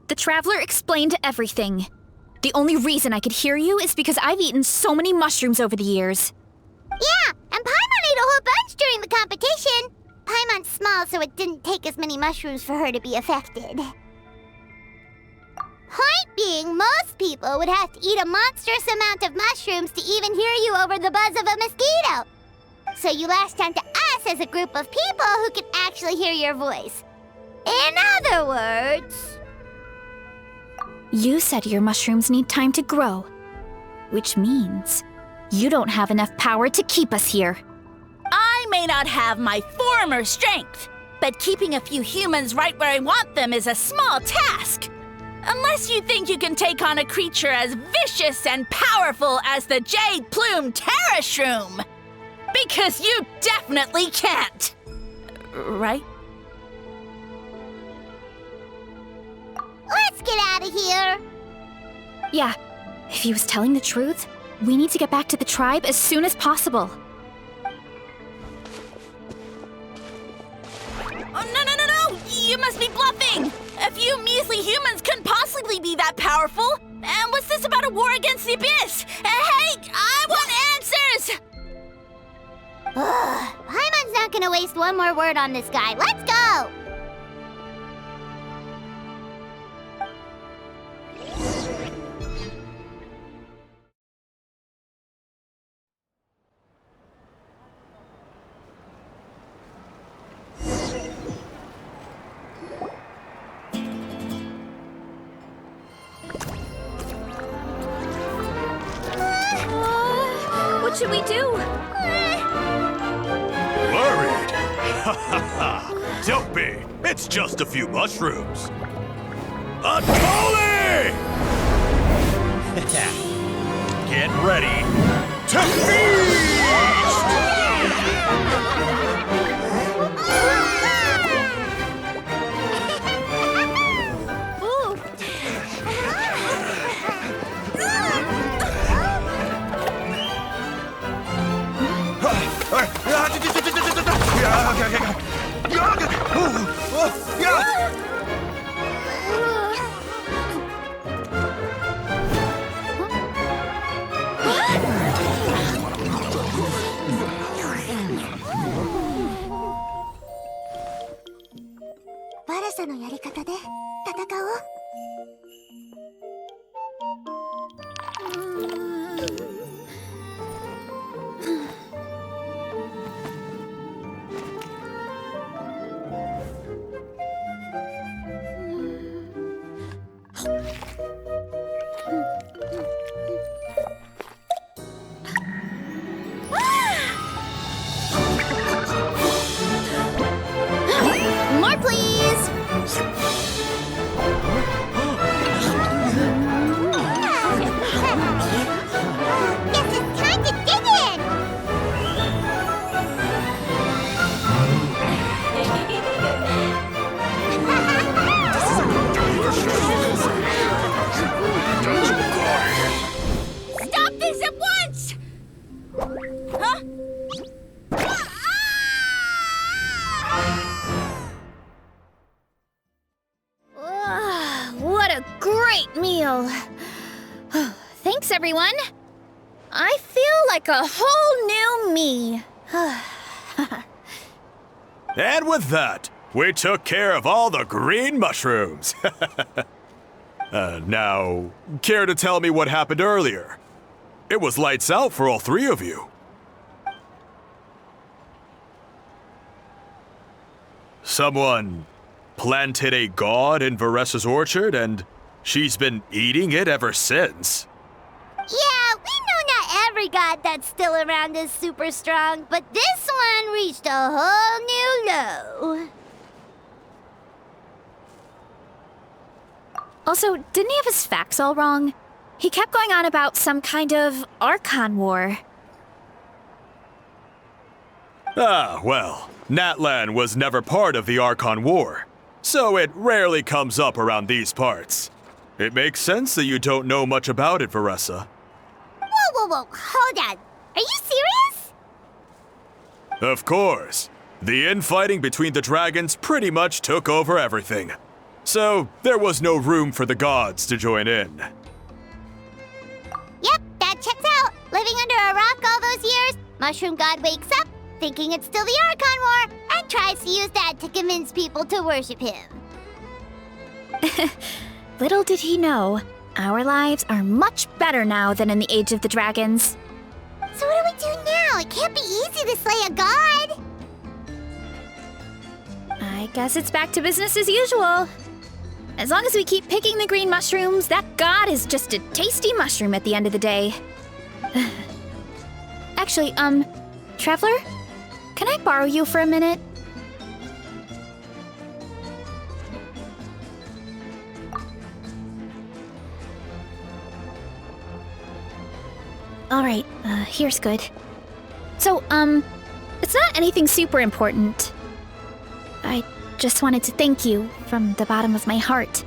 The Traveler explained everything. The only reason I could hear you is because I've eaten so many mushrooms over the years. Yeah, and Paimon ate a whole bunch during the competition. Paimon's small, so it didn't take as many mushrooms for her to be affected. Point being, most people would have to eat a monstrous amount of mushrooms to even hear you over the buzz of a mosquito. So you latched onto us as a group of people who could actually hear your voice. In other words... You said your mushrooms need time to grow, which means you don't have enough power to keep us here. I may not have my former strength, but keeping a few humans right where I want them is a small task. Unless you think you can take on a creature as vicious and powerful as the jade-plumed Terrashroom. Because you definitely can't. Right? Let's get out of here! Yeah, if he was telling the truth, we need to get back to the tribe as soon as possible. Oh, no! You must be bluffing! A few measly humans couldn't possibly be that powerful! And what's this about a war against the Abyss? Hey, I want answers! Paimon's not gonna waste one more word on this guy. Let's go! What should we do? Worried? Ha ha ha! Don't be! It's just a few mushrooms! Atoli! Get ready to feast! everyone! I feel like a whole new me. And with that, we took care of all the green mushrooms. Now, care to tell me what happened earlier? It was lights out for all three of you. Someone planted a god in Varessa's orchard, and she's been eating it ever since. Yeah, we know not every god that's still around is super strong, but this one reached a whole new low. Also, didn't he have his facts all wrong? He kept going on about some kind of Archon war. Ah, well, Natlan was never part of the Archon War, so it rarely comes up around these parts. It makes sense that you don't know much about it, Varessa. Whoa, hold on. Are you serious? Of course. The infighting between the dragons pretty much took over everything. So, there was no room for the gods to join in. Yep, that checks out. Living under a rock all those years, Mushroom God wakes up, thinking it's still the Archon War, and tries to use that to convince people to worship him. Little did he know, our lives are much better now than in the Age of the Dragons. So what do we do now? It can't be easy to slay a god. I guess it's back to business as usual. As long as we keep picking the green mushrooms, that god is just a tasty mushroom at the end of the day. Actually, Traveler? Can I borrow you for a minute? Alright, here's good. So, it's not anything super important. I just wanted to thank you from the bottom of my heart.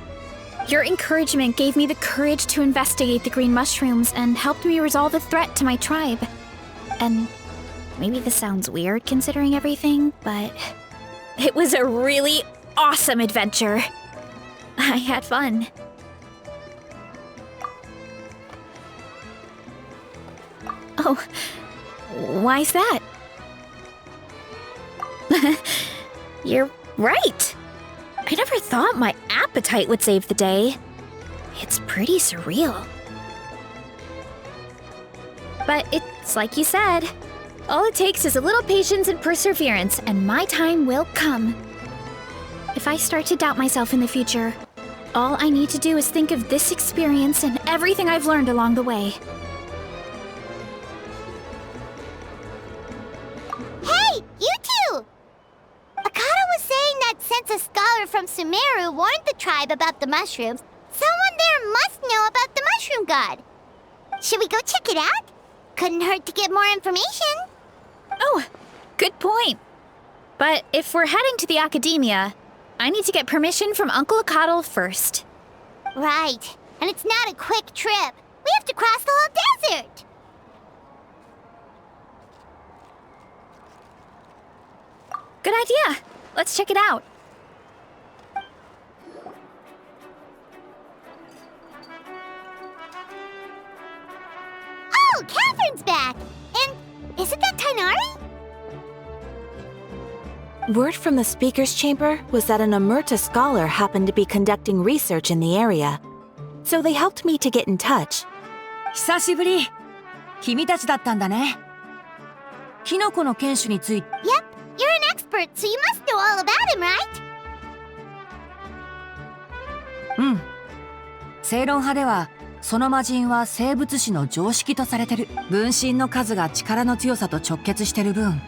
Your encouragement gave me the courage to investigate the green mushrooms and helped me resolve a threat to my tribe. And maybe this sounds weird considering everything, but it was a really awesome adventure. I had fun. Oh, why's that? You're right. I never thought my appetite would save the day. It's pretty surreal. But it's like you said. All it takes is a little patience and perseverance, and my time will come. If I start to doubt myself in the future, all I need to do is think of this experience and everything I've learned along the way. Hey, you two! Akata was saying that since a scholar from Sumeru warned the tribe about the mushrooms, someone there must know about the mushroom god. Should we go check it out? Couldn't hurt to get more information. Oh, good point. But if we're heading to the academia, I need to get permission from Uncle Akatl first. Right, and it's not a quick trip. We have to cross the whole desert. Good idea. Let's check it out. Oh, Catherine's back! And isn't that Tainari? Word from the speaker's chamber was that an Amurta scholar happened to be conducting research in the area. So they helped me to get in touch. 久しぶり。君たちだったんだね。キノコの犬種について。Yep, you're an expert, so you must know all about him, right? うん。正論派では、その魔人は生物史の常識とされてる。分身の数が力の強さと直結してる分、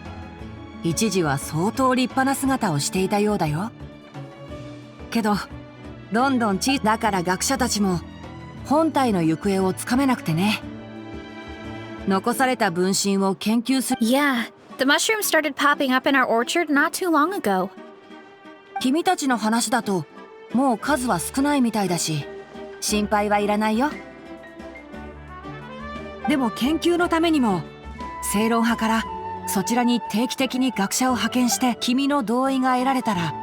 一時は相当立派な姿をしていたようだよ。けど、どんどんだから学者たちも本体の行方をつかめなくてね。残された分身を研究する。Yeah, the mushrooms started popping up in our orchard not too long ago. 君たちの話だと、もう数は少ないみたいだし、心配はいらないよ。でも研究のためにも、正論派からそちらに定期的に学者を派遣して君の同意が得られたら、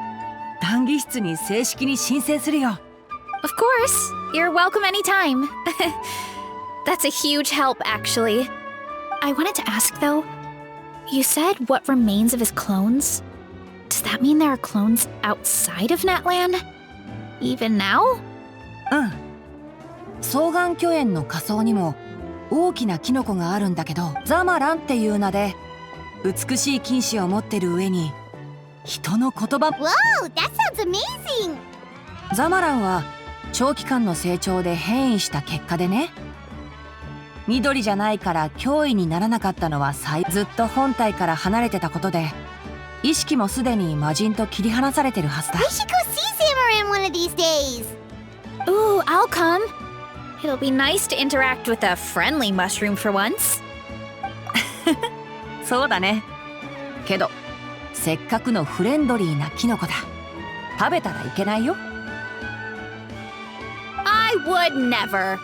談義室に正式に申請するよ。Of course, you're welcome anytime. That's a huge help, actually. I wanted to ask, though, you said what remains of his clones? Does that mean there are clones outside of Natlan? Even now? 双眼巨園の下層にも大きなキノコがあるんだけど、ザマランっていう名で美しい菌糸を持ってる上に人の言葉。 Whoa, that sounds amazing! ザマランは長期間の成長で変異した結果でね、緑じゃないから脅威にならなかったのはずっと本体から離れてたことで、意識もすでに魔人と切り離されてるはずだ。 We should go see Samaran one of these days! Ooh, I'll come. It'll be nice to interact with a friendly mushroom for once. そうだね。けどせっかくのフレンドリーなキノコだ。食べたらいけないよ。I would never.